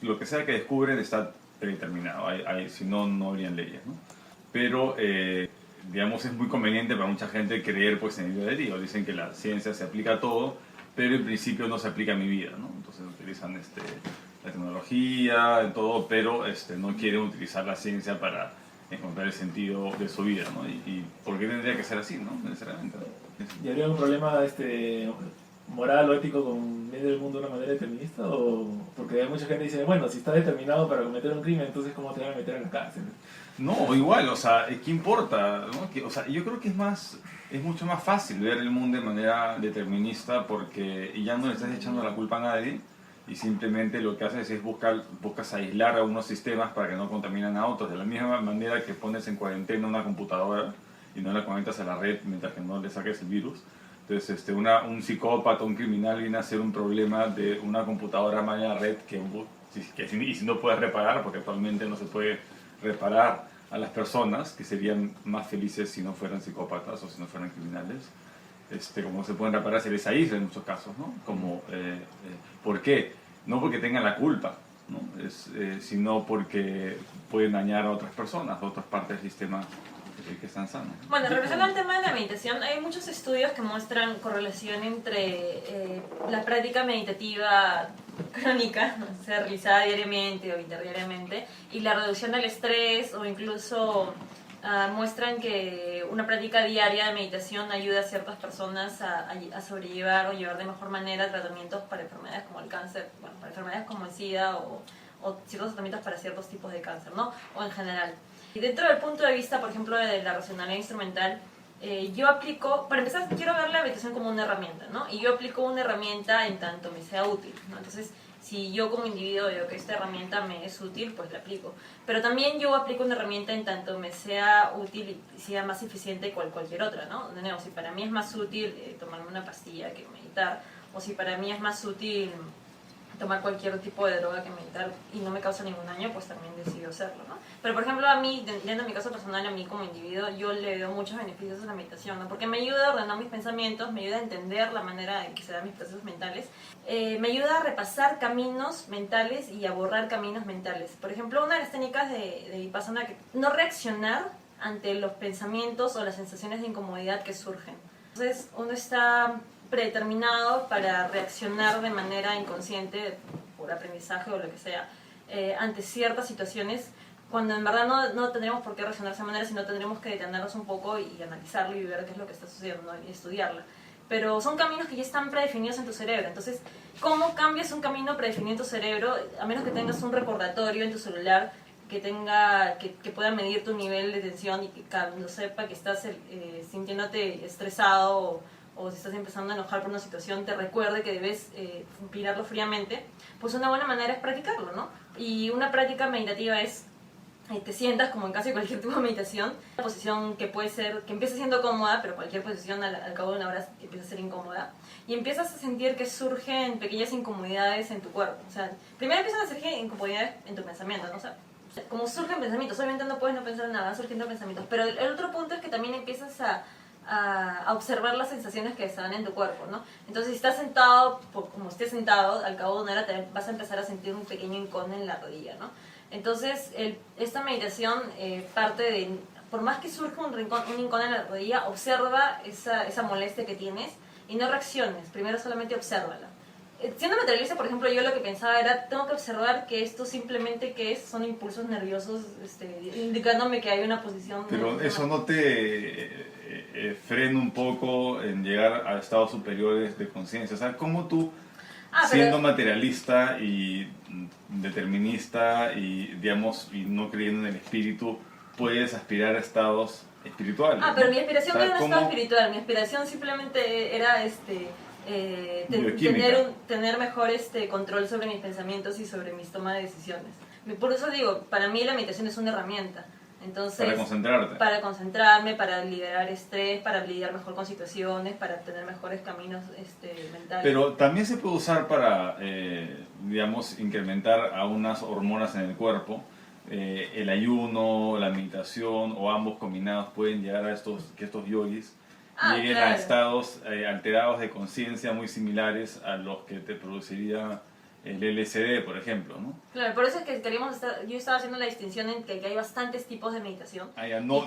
S2: lo que sea que descubren está predeterminado, si no, no habrían leyes, ¿no? Pero, digamos, es muy conveniente para mucha gente creer pues, en el libre albedrío. Dicen que la ciencia se aplica a todo, pero en principio no se aplica a mi vida, ¿no? Entonces utilizan la tecnología, todo, pero no quieren utilizar la ciencia para encontrar el sentido de su vida, ¿no? Y ¿por qué tendría que ser así, no? Necesariamente, ¿no?
S3: ¿Y habría un problema moral o ético con medir el mundo de una manera determinista? O porque hay mucha gente que dice, bueno, si estás determinado para cometer un crimen, entonces ¿cómo te van a meter en la cárcel?
S2: No, igual, o sea, ¿qué importa? ¿No? O sea, yo creo que es mucho más fácil ver el mundo de manera determinista porque ya no le estás echando la culpa a nadie y simplemente lo que haces es buscas aislar a unos sistemas para que no contaminan a otros. De la misma manera que pones en cuarentena una computadora y no la conectas a la red mientras que no le saques el virus. Entonces, un psicópata, un criminal viene a ser un problema de una computadora mal en la red y si no puedes reparar, porque actualmente no se puede reparar a las personas que serían más felices si no fueran psicópatas o si no fueran criminales, como se pueden reparar, se les aísla en muchos casos, ¿no? Como, ¿por qué? No porque tengan la culpa, ¿no? Sino porque pueden dañar a otras personas, a otras partes del sistema que están sanos.
S1: Bueno, regresando al tema de la meditación, hay muchos estudios que muestran correlación entre la práctica meditativa crónica, o sea, realizada diariamente o interdiariamente, y la reducción del estrés, o incluso muestran que una práctica diaria de meditación ayuda a ciertas personas a sobrellevar o llevar de mejor manera tratamientos para enfermedades como el cáncer, bueno, para enfermedades como el SIDA o ciertos tratamientos para ciertos tipos de cáncer, ¿no? O en general. Y dentro del punto de vista, por ejemplo, de la racionalidad instrumental, yo aplico, para empezar, quiero ver la meditación como una herramienta, ¿no? Y yo aplico una herramienta en tanto me sea útil, ¿no? Entonces, si yo como individuo veo que esta herramienta me es útil, pues la aplico. Pero también yo aplico una herramienta en tanto me sea útil y sea más eficiente que cualquier otra, ¿no? De nuevo, si para mí es más útil tomarme una pastilla que meditar, o si para mí es más útil tomar cualquier tipo de droga que meditar y no me causa ningún daño, pues también decido hacerlo, ¿no? Pero por ejemplo a mí, dentro de mi caso personal, a mí como individuo, yo le veo muchos beneficios a la meditación, ¿no? Porque me ayuda a ordenar mis pensamientos, me ayuda a entender la manera en que se dan mis procesos mentales, me ayuda a repasar caminos mentales y a borrar caminos mentales. Por ejemplo, una de las técnicas de Vipassana, que no reaccionar ante los pensamientos o las sensaciones de incomodidad que surgen. Entonces uno está predeterminado para reaccionar de manera inconsciente, por aprendizaje o lo que sea, ante ciertas situaciones, cuando en verdad no tendremos por qué reaccionar de esa manera, sino tendremos que detenernos un poco y analizarlo y ver qué es lo que está sucediendo, ¿no? Y estudiarla. Pero son caminos que ya están predefinidos en tu cerebro. Entonces, ¿cómo cambias un camino predefinido en tu cerebro? A menos que tengas un recordatorio en tu celular que pueda medir tu nivel de tensión y que cuando sepa que estás sintiéndote estresado o si estás empezando a enojar por una situación, te recuerde que debes mirarlo fríamente, pues una buena manera es practicarlo, ¿no? Y una práctica meditativa es te sientas como en casi cualquier tipo de meditación, una posición que puede ser, que empieza siendo cómoda, pero cualquier posición al cabo de una hora empieza a ser incómoda, y empiezas a sentir que surgen pequeñas incomodidades en tu cuerpo. O sea, primero empiezan a surgir incomodidades en tu pensamiento, ¿no? O sea, como surgen pensamientos, obviamente no puedes no pensar en nada, van surgiendo pensamientos, pero el otro punto es que también empiezas a observar las sensaciones que están en tu cuerpo, ¿no? Entonces, si estás sentado, como estés sentado, al cabo de una hora te vas a empezar a sentir un pequeño incón en la rodilla, ¿no? Entonces, esta meditación parte de, por más que surja un incón en la rodilla, observa esa molestia que tienes y no reacciones, primero solamente obsérvala. Siendo materialista, por ejemplo, yo lo que pensaba era, tengo que observar que esto simplemente son impulsos nerviosos indicándome que hay una posición...
S2: Pero eso no te frena un poco en llegar a estados superiores de conciencia. O sea, ¿cómo tú, siendo materialista y determinista y, digamos, y no creyendo en el espíritu, puedes aspirar a estados espirituales?
S1: Pero
S2: ¿no?
S1: mi aspiración no era un estado espiritual, mi aspiración simplemente era tener mejor control sobre mis pensamientos y sobre mis tomas de decisiones. Por eso digo, para mí la meditación es una herramienta. Entonces,
S2: para concentrarte.
S1: Para concentrarme, para liberar estrés, para lidiar mejor con situaciones, para tener mejores caminos mentales.
S2: Pero también se puede usar para, digamos, incrementar a unas hormonas en el cuerpo. El ayuno, la meditación o ambos combinados pueden llegar a que estos yogis lleguen a estados alterados de conciencia muy similares a los que te produciría el LSD, por ejemplo, ¿no?
S1: Claro, por eso es que yo estaba haciendo la distinción en que hay bastantes tipos de meditación.
S2: Tú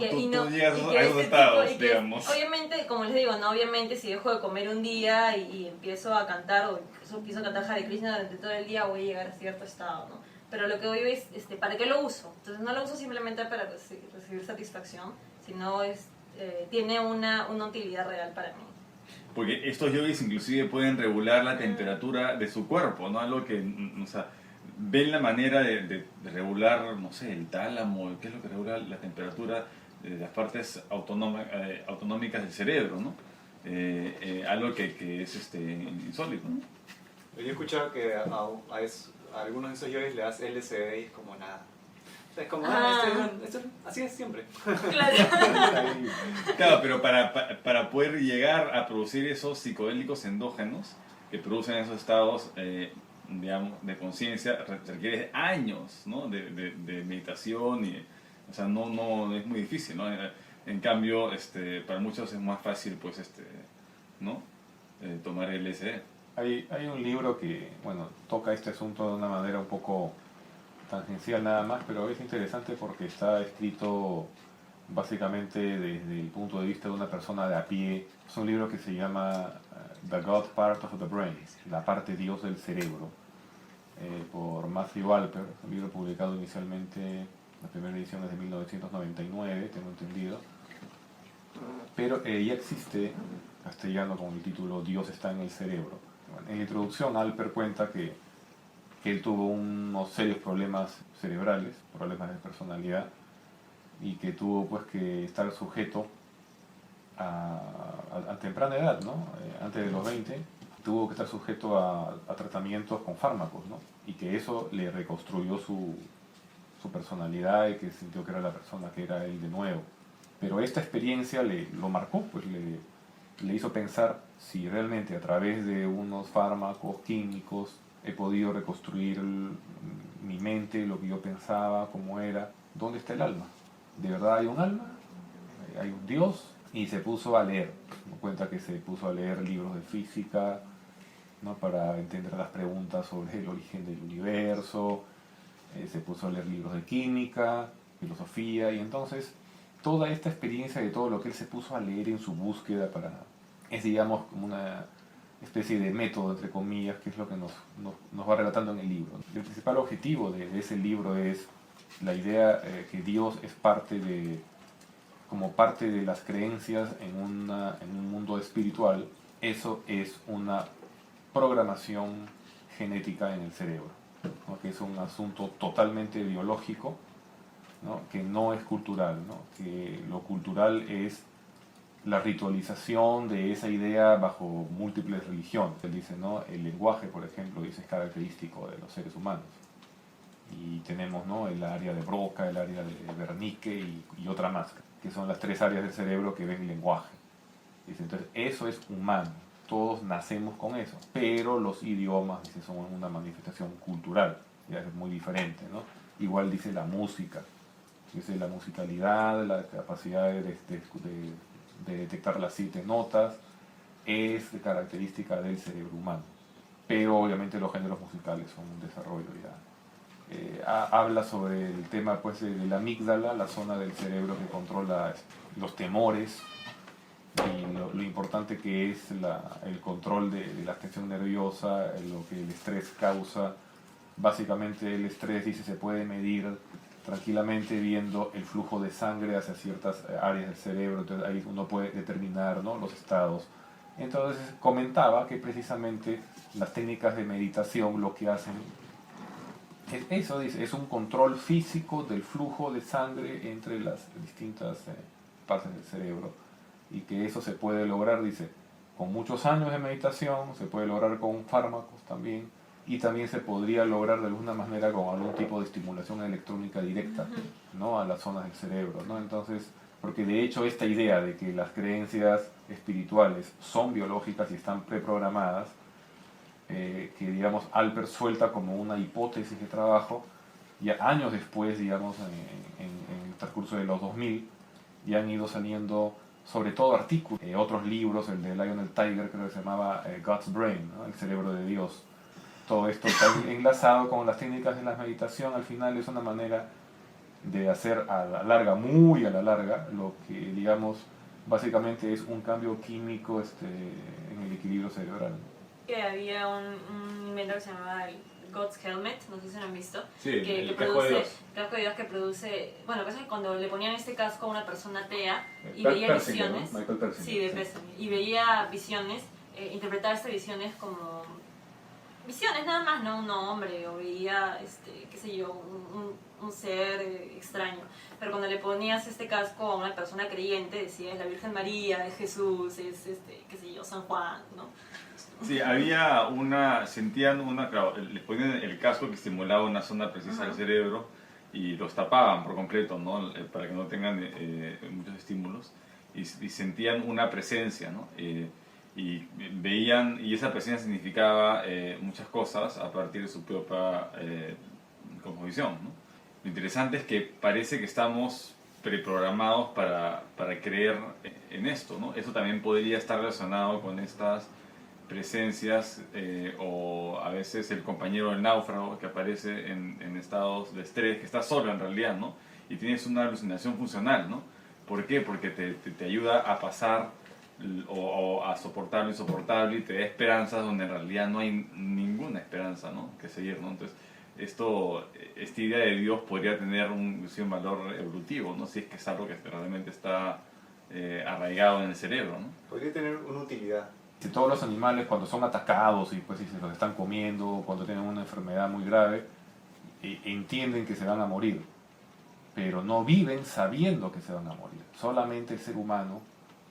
S2: llegas a esos estados, digamos.
S1: Obviamente, como les digo, no, obviamente si dejo de comer un día y empiezo a cantar o empiezo a cantar Hare Krishna durante todo el día, voy a llegar a cierto estado, ¿no? Pero lo que voy es, ¿para qué lo uso? Entonces no lo uso simplemente para recibir satisfacción, sino tiene una utilidad real para mí.
S2: Porque estos yogis inclusive pueden regular la temperatura de su cuerpo, ¿no? Algo que, o sea, ven la manera de regular, no sé, el tálamo, qué es lo que regula la temperatura de las partes autonómicas del cerebro, ¿no? Algo que es insólito, ¿no?
S4: Yo he escuchado que a algunos de esos yogis le das LSD y es como nada. Es como, así es siempre.
S1: Claro.
S2: Claro, pero para poder llegar a producir esos psicodélicos endógenos que producen esos estados, digamos, de conciencia, requiere años, ¿no? de meditación. O sea, no es muy difícil, ¿no? En cambio, para muchos es más fácil, pues, ¿no? Tomar LSD.
S6: Hay un libro que, bueno, toca este asunto de una manera un poco tangencial nada más, pero es interesante porque está escrito básicamente desde el punto de vista de una persona de a pie. Es un libro que se llama The God Part of the Brain, la parte Dios del cerebro, por Matthew Alper. Es un libro publicado inicialmente, la primera edición es de 1999, tengo entendido, pero ya existe castellano con el título Dios está en el cerebro. Bueno, en la introducción Alper cuenta que él tuvo unos serios problemas cerebrales, problemas de personalidad, y que tuvo pues que estar sujeto a temprana edad, ¿no? Antes de los 20, tuvo que estar sujeto a tratamientos con fármacos, ¿no? Y que eso le reconstruyó su personalidad y que sintió que era la persona que era él de nuevo. Pero esta experiencia lo marcó, pues le hizo pensar si realmente a través de unos fármacos químicos he podido reconstruir mi mente, lo que yo pensaba, cómo era. ¿Dónde está el alma? ¿De verdad hay un alma? ¿Hay un Dios? Y se puso a leer. Me cuenta que se puso a leer libros de física, ¿no? Para entender las preguntas sobre el origen del universo. Se puso a leer libros de química, filosofía, y entonces toda esta experiencia de todo lo que él se puso a leer en su búsqueda es, digamos, como una especie de método, entre comillas, que es lo que nos va relatando en el libro. El principal objetivo de ese libro es la idea que Dios es como parte de las creencias en un mundo espiritual. Eso es una programación genética en el cerebro, ¿no? Que es un asunto totalmente biológico, ¿no? Que no es cultural, ¿no? Que lo cultural es la ritualización de esa idea bajo múltiples religiones. Él dice, ¿no? El lenguaje, por ejemplo, dice, es característico de los seres humanos. Y tenemos, ¿no? El área de Broca, el área de Wernicke y otra más, que son las 3 áreas del cerebro que ven el lenguaje. Dice, entonces, eso es humano. Todos nacemos con eso. Pero los idiomas, dice, son una manifestación cultural. Ya es muy diferente, ¿no? Igual dice la música. Dice la musicalidad, la capacidad de detectar las 7 notas, es de característica del cerebro humano. Pero obviamente los géneros musicales son un desarrollo ya. Habla sobre el tema, pues, de la amígdala, la zona del cerebro que controla los temores y lo importante que es el control de la tensión nerviosa, lo que el estrés causa. Básicamente el estrés, dice, se puede medir tranquilamente viendo el flujo de sangre hacia ciertas áreas del cerebro, entonces ahí uno puede determinar, ¿no? Los estados. Entonces comentaba que precisamente las técnicas de meditación lo que hacen es eso, dice, es un control físico del flujo de sangre entre las distintas partes del cerebro, y que eso se puede lograr, dice, con muchos años de meditación, se puede lograr con fármacos también, y también se podría lograr de alguna manera con algún tipo de estimulación electrónica directa, ¿no? A las zonas del cerebro, ¿no? Entonces, porque de hecho esta idea de que las creencias espirituales son biológicas y están preprogramadas, que digamos Alpert suelta como una hipótesis de trabajo, ya años después, digamos, en el transcurso de los 2000, ya han ido saliendo sobre todo artículos, otros libros, el de Lionel Tiger, creo que se llamaba God's Brain, ¿no? El cerebro de Dios. Todo esto está enlazado con las técnicas de la meditación. Al final es una manera de hacer a la larga, muy a la larga, lo que, digamos, básicamente es un cambio químico en el equilibrio cerebral.
S1: Que había un invento que se llamaba el God's Helmet, no sé si lo han visto,
S2: Sí,
S1: que
S2: el casco de Dios.
S1: casco de Dios que produce, bueno, pasa que cuando le ponían este casco a una persona atea y
S2: Per-
S1: veía
S2: Persinger,
S1: visiones,
S2: ¿no? Michael Persinger,
S1: sí, de
S2: sí.
S1: Persinger, y veía visiones, interpretaba estas visiones como visiones nada más, no un hombre, o veía, qué sé yo, un ser extraño. Pero cuando le ponías este casco a una persona creyente, decía, es la Virgen María, es Jesús, es, qué sé yo, San Juan, ¿no?
S2: Sí, sentían claro, les ponían el casco que estimulaba una zona precisa del cerebro y los tapaban por completo, ¿no? Para que no tengan muchos estímulos, y sentían una presencia, ¿no? Y veían, y esa presencia significaba muchas cosas a partir de su propia cosmovisión, ¿no? Lo interesante es que parece que estamos preprogramados para creer en esto, ¿no? Eso también podría estar relacionado con estas presencias o a veces el compañero del náufrago que aparece en estados de estrés, que está solo en realidad, ¿no? Y tienes una alucinación funcional, ¿no? ¿Por qué? Porque te ayuda a pasar o a soportar lo insoportable y te da esperanzas donde en realidad no hay ninguna esperanza, ¿no? Que seguir, ¿no? Entonces, esta idea de Dios podría tener un valor evolutivo, ¿no? Si es que es algo que realmente está arraigado en el cerebro, ¿no?
S4: Podría tener una utilidad.
S6: Si todos los animales, cuando son atacados y pues si se los están comiendo, cuando tienen una enfermedad muy grave, entienden que se van a morir, pero no viven sabiendo que se van a morir. Solamente el ser humano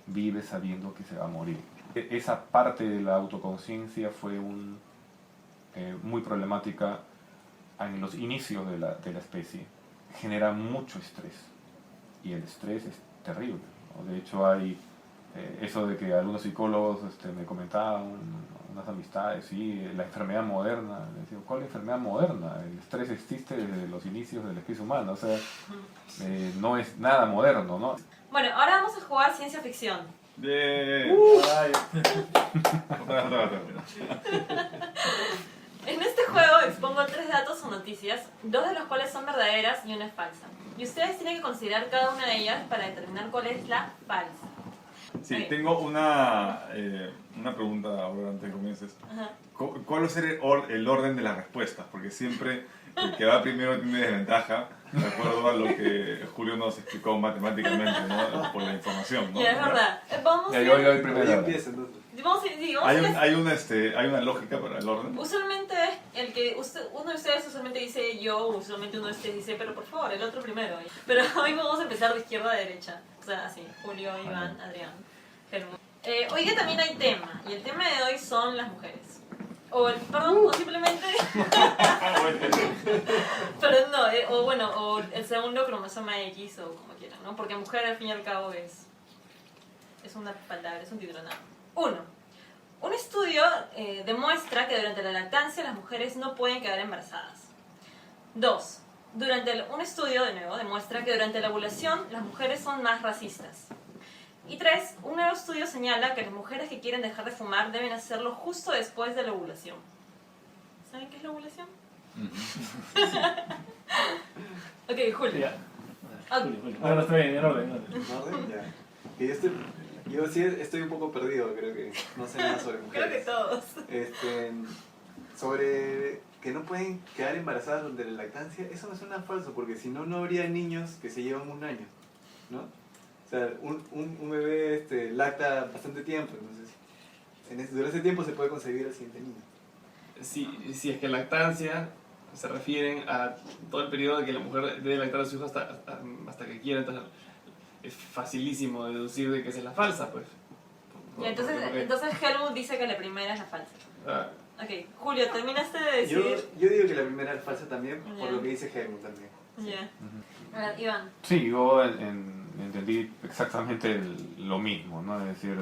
S6: vive sabiendo que se va a morir. Esa parte de la autoconciencia fue muy problemática en los inicios de la especie. Genera mucho estrés y el estrés es terrible, ¿no? De hecho hay eso de que algunos psicólogos me comentaban, unas amistades, sí, la enfermedad moderna. Les digo, ¿cuál enfermedad moderna? El estrés existe desde los inicios de la especie humana, o sea, no es nada moderno, ¿no?
S1: Bueno, ahora vamos a jugar ciencia ficción.
S2: Otra vez.
S1: En este juego pongo 3 datos o noticias, 2 de los cuales son verdaderas y una es falsa. Y ustedes tienen que considerar cada una de ellas para determinar cuál es la falsa.
S2: Sí,
S1: Ok.
S2: tengo una pregunta ahora antes de que comiences.
S1: Ajá.
S2: ¿Cuál va a ser el orden de las respuestas? Porque siempre el que va primero tiene desventaja, de acuerdo a lo que Julio nos explicó matemáticamente, ¿no? Por la información, ¿no?
S1: Ya, es verdad. Vamos
S6: Ya,
S1: a
S6: yo
S1: ir-
S6: voy primero.
S4: Ahí empieza entonces.
S1: vamos a ir- sí, vamos a ir-
S2: Hay una lógica para el orden.
S1: Usualmente el que uno de ustedes usualmente dice yo, usualmente uno de ustedes dice, pero por favor, el otro primero. Pero hoy vamos a empezar de izquierda a derecha. O sea, así, Julio, Iván, Adrián, Helmut. Hoy día también hay tema, y el tema de hoy son las mujeres. O simplemente... Perdón, no, o el segundo cromosoma X, o como quieran, ¿no? Porque mujer al fin y al cabo es una palabra, es un título nada. 1. Un estudio demuestra que durante la lactancia las mujeres no pueden quedar embarazadas. 2. Un estudio, de nuevo, demuestra que durante la ovulación las mujeres son más racistas. Y 3. Un nuevo estudio señala que las mujeres que quieren dejar de fumar deben hacerlo justo después de la ovulación. ¿Saben qué es la ovulación? Ok, Julio.
S3: Ya.
S1: Ah.
S3: Julio. Ahora está bien, en orden.
S4: ¿En orden? Ya. Que yo sí estoy un poco perdido, creo que no sé nada sobre
S1: Creo que
S4: mujeres.
S1: todos.
S4: Sobre que no pueden quedar embarazadas durante la lactancia, eso me suena falso, porque si no, no habría niños que se llevan un año, ¿no? O sea, un bebé lacta bastante tiempo, entonces durante ese tiempo se puede concebir al siguiente niño.
S5: Si es que lactancia se refieren a todo el periodo que la mujer debe lactar a su hijo hasta que quiera, entonces es facilísimo deducir de que esa es la falsa, pues.
S1: Y entonces Helmut dice que la primera es la falsa.
S5: Ah,
S1: Ok, Julio, terminaste de decir...
S4: Yo digo que la primera es falsa también, por
S1: Ya.
S4: lo que dice Helmut también.
S1: Ya. A ver, Iván.
S6: Sí, yo entendí exactamente lo mismo, ¿no? Es decir,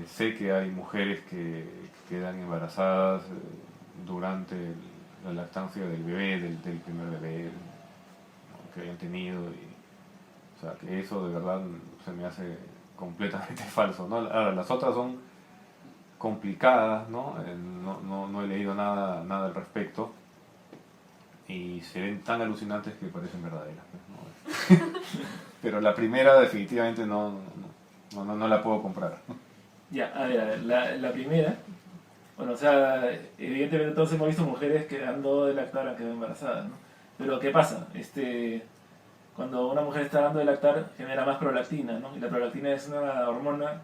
S6: sé que hay mujeres que quedan embarazadas durante la lactancia del bebé, del primer bebé, ¿no? que hayan tenido. O sea, que eso de verdad se me hace completamente falso, ¿no? Ahora, las otras son complicadas, ¿no? No he leído nada al respecto. Y se ven tan alucinantes que parecen verdaderas, pues, ¿no? Pero la primera definitivamente no la puedo comprar.
S3: Ya, a ver, la primera, bueno, o sea, evidentemente todos hemos visto mujeres que dando de lactar han quedado embarazadas, ¿no? Pero ¿qué pasa? Cuando una mujer está dando de lactar genera más prolactina, ¿no? Y la prolactina es una hormona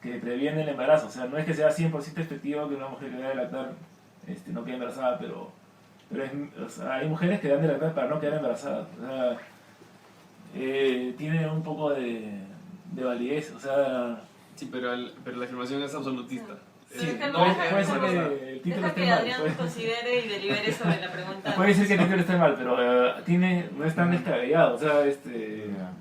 S3: que previene el embarazo, o sea, no es que sea 100% efectivo que una mujer que da de lactar no quede embarazada, pero o sea, hay mujeres que dan de lactar para no quedar embarazadas, o sea, tiene un poco de validez, o sea...
S5: sí, pero la afirmación es absolutista.
S1: Sí,
S5: No,
S3: puede ser que el título
S1: Deja
S3: esté
S1: que
S3: mal.
S1: Adrián considere y delibere sobre la pregunta.
S3: Puede ser que el título esté mal, pero no es tan descabellado. O sea,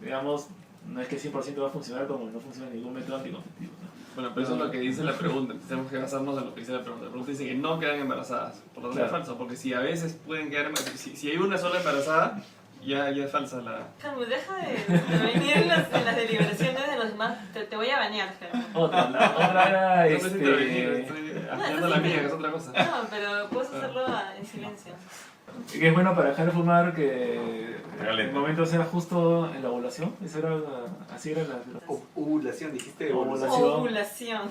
S3: digamos, no es que 100% va a funcionar como no funciona ningún método anticonceptivo, ¿no?
S5: Bueno, pero eso es lo que dice la pregunta. Tenemos que basarnos en lo que dice la pregunta. La pregunta dice que no quedan embarazadas. Por lo tanto es
S3: Claro.
S5: falso, porque si a veces pueden quedar embarazadas, si hay una sola embarazada, ya es falsa la...
S1: Helmut, deja de venir en las deliberaciones de los demás. Te voy a banear, Helmut.
S3: La otra era,
S5: No me intervenir, estoy ampliando la mía, que es otra cosa.
S1: No, pero puedes hacerlo en silencio.
S3: que es bueno para dejar de fumar, que
S2: Galeta.
S3: el momento sea justo en la ovulación. Eso era, así era la...
S4: Ovulación, dijiste
S3: Ovulación.
S1: Ovulación.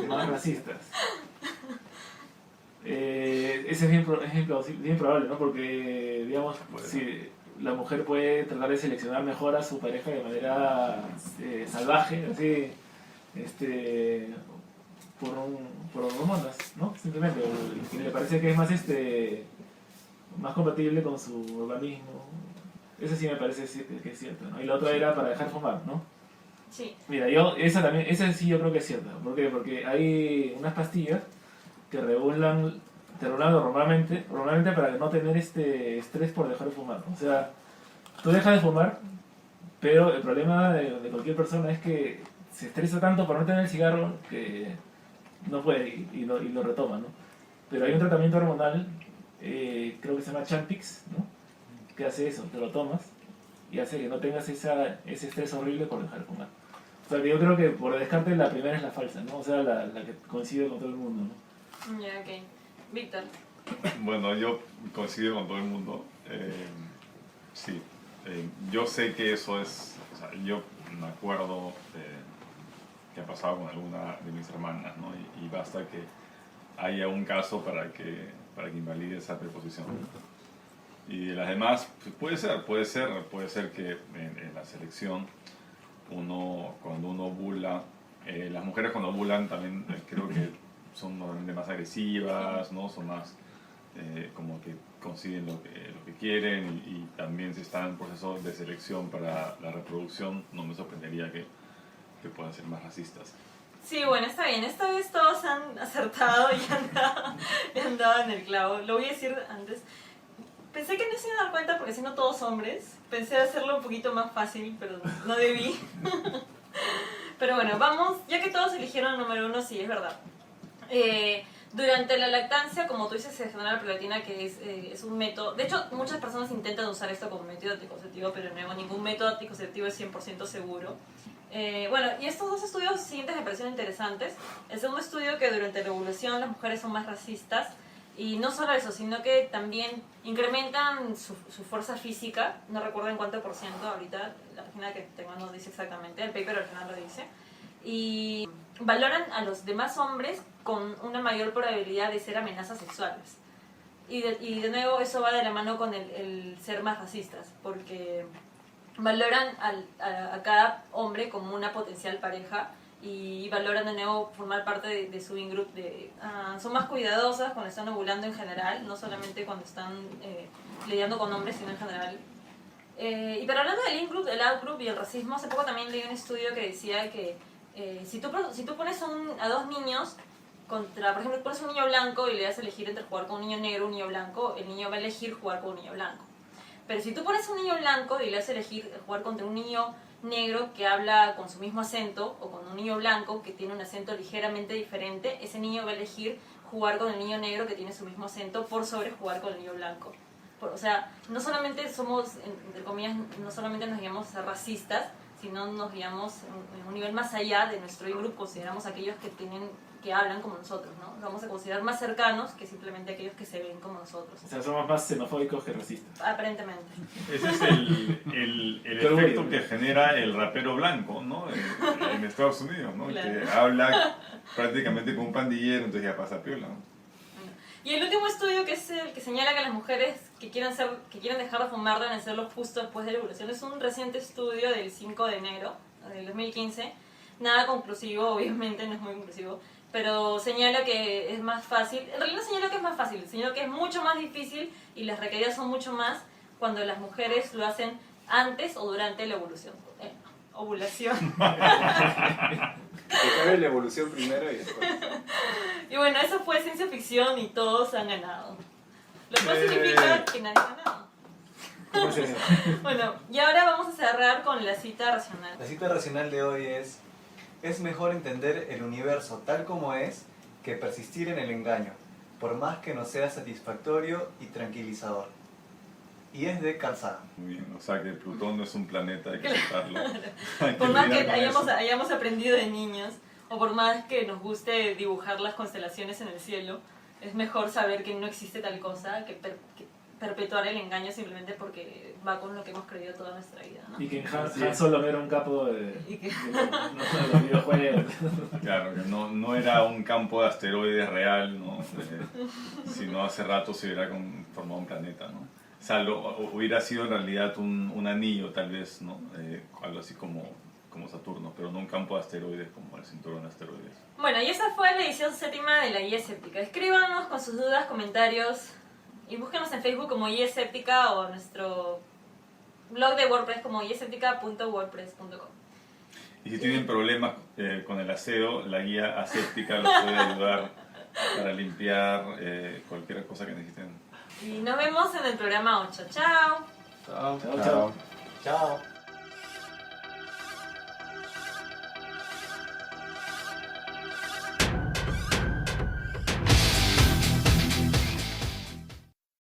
S3: más racistas. Ese es bien probable, ¿no? Porque, digamos, si la mujer puede tratar de seleccionar mejor a su pareja de manera salvaje, así, por hormonas, ¿no? Simplemente, que le parece que es más compatible con su organismo. Eso sí me parece que es cierto, ¿no? Y la otra era para dejar fumar, ¿no?
S1: Sí.
S3: Mira, esa sí yo creo que es cierta. ¿Por qué? Porque hay unas pastillas que te regulan hormonalmente para no tener estrés por dejar de fumar. O sea, tú dejas de fumar, pero el problema de cualquier persona es que se estresa tanto por no tener el cigarro que no puede y lo retoma, ¿no? Pero hay un tratamiento hormonal, creo que se llama Champix, ¿no? Que hace eso, te lo tomas y hace que no tengas ese estrés horrible por dejar de fumar. O sea, que yo creo que por descarte la primera es la falsa, ¿no? O sea, la que coincide con todo el mundo, ¿no?
S1: Ya, ok. Víctor.
S2: Bueno, yo coincido con todo el mundo. Sí, yo sé que eso es, o sea, yo me acuerdo que ha pasado con alguna de mis hermanas, ¿no? Y basta que haya un caso para que invalide esa preposición. Y de las demás, pues puede ser que en la selección cuando uno bula, las mujeres cuando bulan también creo que son normalmente más agresivas, ¿no? Son más como que consiguen lo que quieren y también si están en proceso de selección para la reproducción, no me sorprendería que puedan ser más racistas.
S1: Sí, bueno, está bien. Esta vez todos han acertado y han dado en el clavo. Lo voy a decir antes. Pensé que no se iban a dar cuenta porque siendo todos hombres, pensé hacerlo un poquito más fácil, pero no debí. Pero bueno, vamos, ya que todos eligieron el número 1, sí, es verdad. Durante la lactancia, como tú dices, se genera la prolactina, que es un método... De hecho, muchas personas intentan usar esto como método anticonceptivo, pero no, ningún método anticonceptivo es 100% seguro. Bueno, y estos dos estudios siguientes me parecieron interesantes. El segundo estudio, que durante la ovulación las mujeres son más racistas, y no solo eso, sino que también incrementan su fuerza física, no recuerdo en cuánto por ciento ahorita, la página que tengo no dice exactamente, el paper al final lo dice, y valoran a los demás hombres con una mayor probabilidad de ser amenazas sexuales. Y de nuevo eso va de la mano con el ser más racistas, porque valoran a cada hombre como una potencial pareja y valoran de nuevo formar parte de su in-group. Son más cuidadosas cuando están ovulando en general, no solamente cuando están lidiando con hombres, sino en general. Y pero hablando del in-group, del out-group y el racismo, hace poco también leí un estudio que decía que si tú pones a dos niños contra, por ejemplo, pones un niño blanco y le das a elegir entre jugar con un niño negro o un niño blanco, el niño va a elegir jugar con un niño blanco. Pero si tú pones un niño blanco y le das a elegir jugar contra un niño negro que habla con su mismo acento, o con un niño blanco que tiene un acento ligeramente diferente, ese niño va a elegir jugar con el niño negro que tiene su mismo acento por sobre jugar con el niño blanco. O sea, no solamente somos, entre comillas, no solamente nos guiamos a ser racistas, sino nos guiamos en un nivel más allá de nuestro in-group, consideramos a aquellos que hablan como nosotros, ¿no? Nos vamos a considerar más cercanos que simplemente aquellos que se ven como nosotros.
S3: O sea, somos más xenofóbicos que racistas.
S1: Aparentemente.
S2: Ese es el efecto que genera el rapero blanco, ¿no? En Estados Unidos, ¿no?
S1: Claro.
S2: Que habla prácticamente con un pandillero, entonces ya pasa piola, ¿no?
S1: Y el último estudio, que es el que señala que las mujeres que quieren dejar de fumar deben hacerlo justo después de la ovulación, es un reciente estudio del 5 de enero del 2015. Nada conclusivo, obviamente no es muy conclusivo, pero señala que es más fácil. En realidad no señala que es más fácil, señala que es mucho más difícil y las recaídas son mucho más cuando las mujeres lo hacen antes o durante la ovulación.
S7: Que acabe la evolución primero y después.
S1: Y bueno, eso fue ciencia ficción y todos han ganado. Lo cual significa que nadie ha ganado.
S3: ¿Cómo es eso?
S1: Bueno, y ahora vamos a cerrar con la cita racional.
S4: La cita racional de hoy es mejor entender el universo tal como es que persistir en el engaño, por más que no sea satisfactorio y tranquilizador. Y es de Carl Sagan.
S2: Muy bien, o sea que Plutón no es un planeta, hay que aceptarlo.
S1: Por más que
S2: lidiar con eso.
S1: hayamos aprendido de niños, o por más que nos guste dibujar las constelaciones en el cielo, es mejor saber que no existe tal cosa que perpetuar el engaño simplemente porque va con lo que hemos creído toda nuestra vida, ¿no?
S3: Y que Han Solo no era un capo de los videojuegos.
S2: Claro, que no era un campo de asteroides real, ¿no? Sino hace rato se hubiera formado un planeta, ¿no? O sea, hubiera sido en realidad un anillo tal vez, ¿no? Algo así como Saturno, pero no un campo de asteroides como el cinturón de asteroides.
S1: Bueno, y esa fue la edición 7ª de la Guía Escéptica. Escríbanos con sus dudas, comentarios y búsquenos en Facebook como Guía Escéptica o en nuestro blog de WordPress como guiaescéptica.wordpress.com.
S2: Y si tienen problemas con el aseo, la guía aséptica los puede ayudar para limpiar cualquier cosa que necesiten.
S1: Y nos vemos en el programa 8. ¡Chao!
S5: Chao.
S3: Chao, chao.
S4: Chao.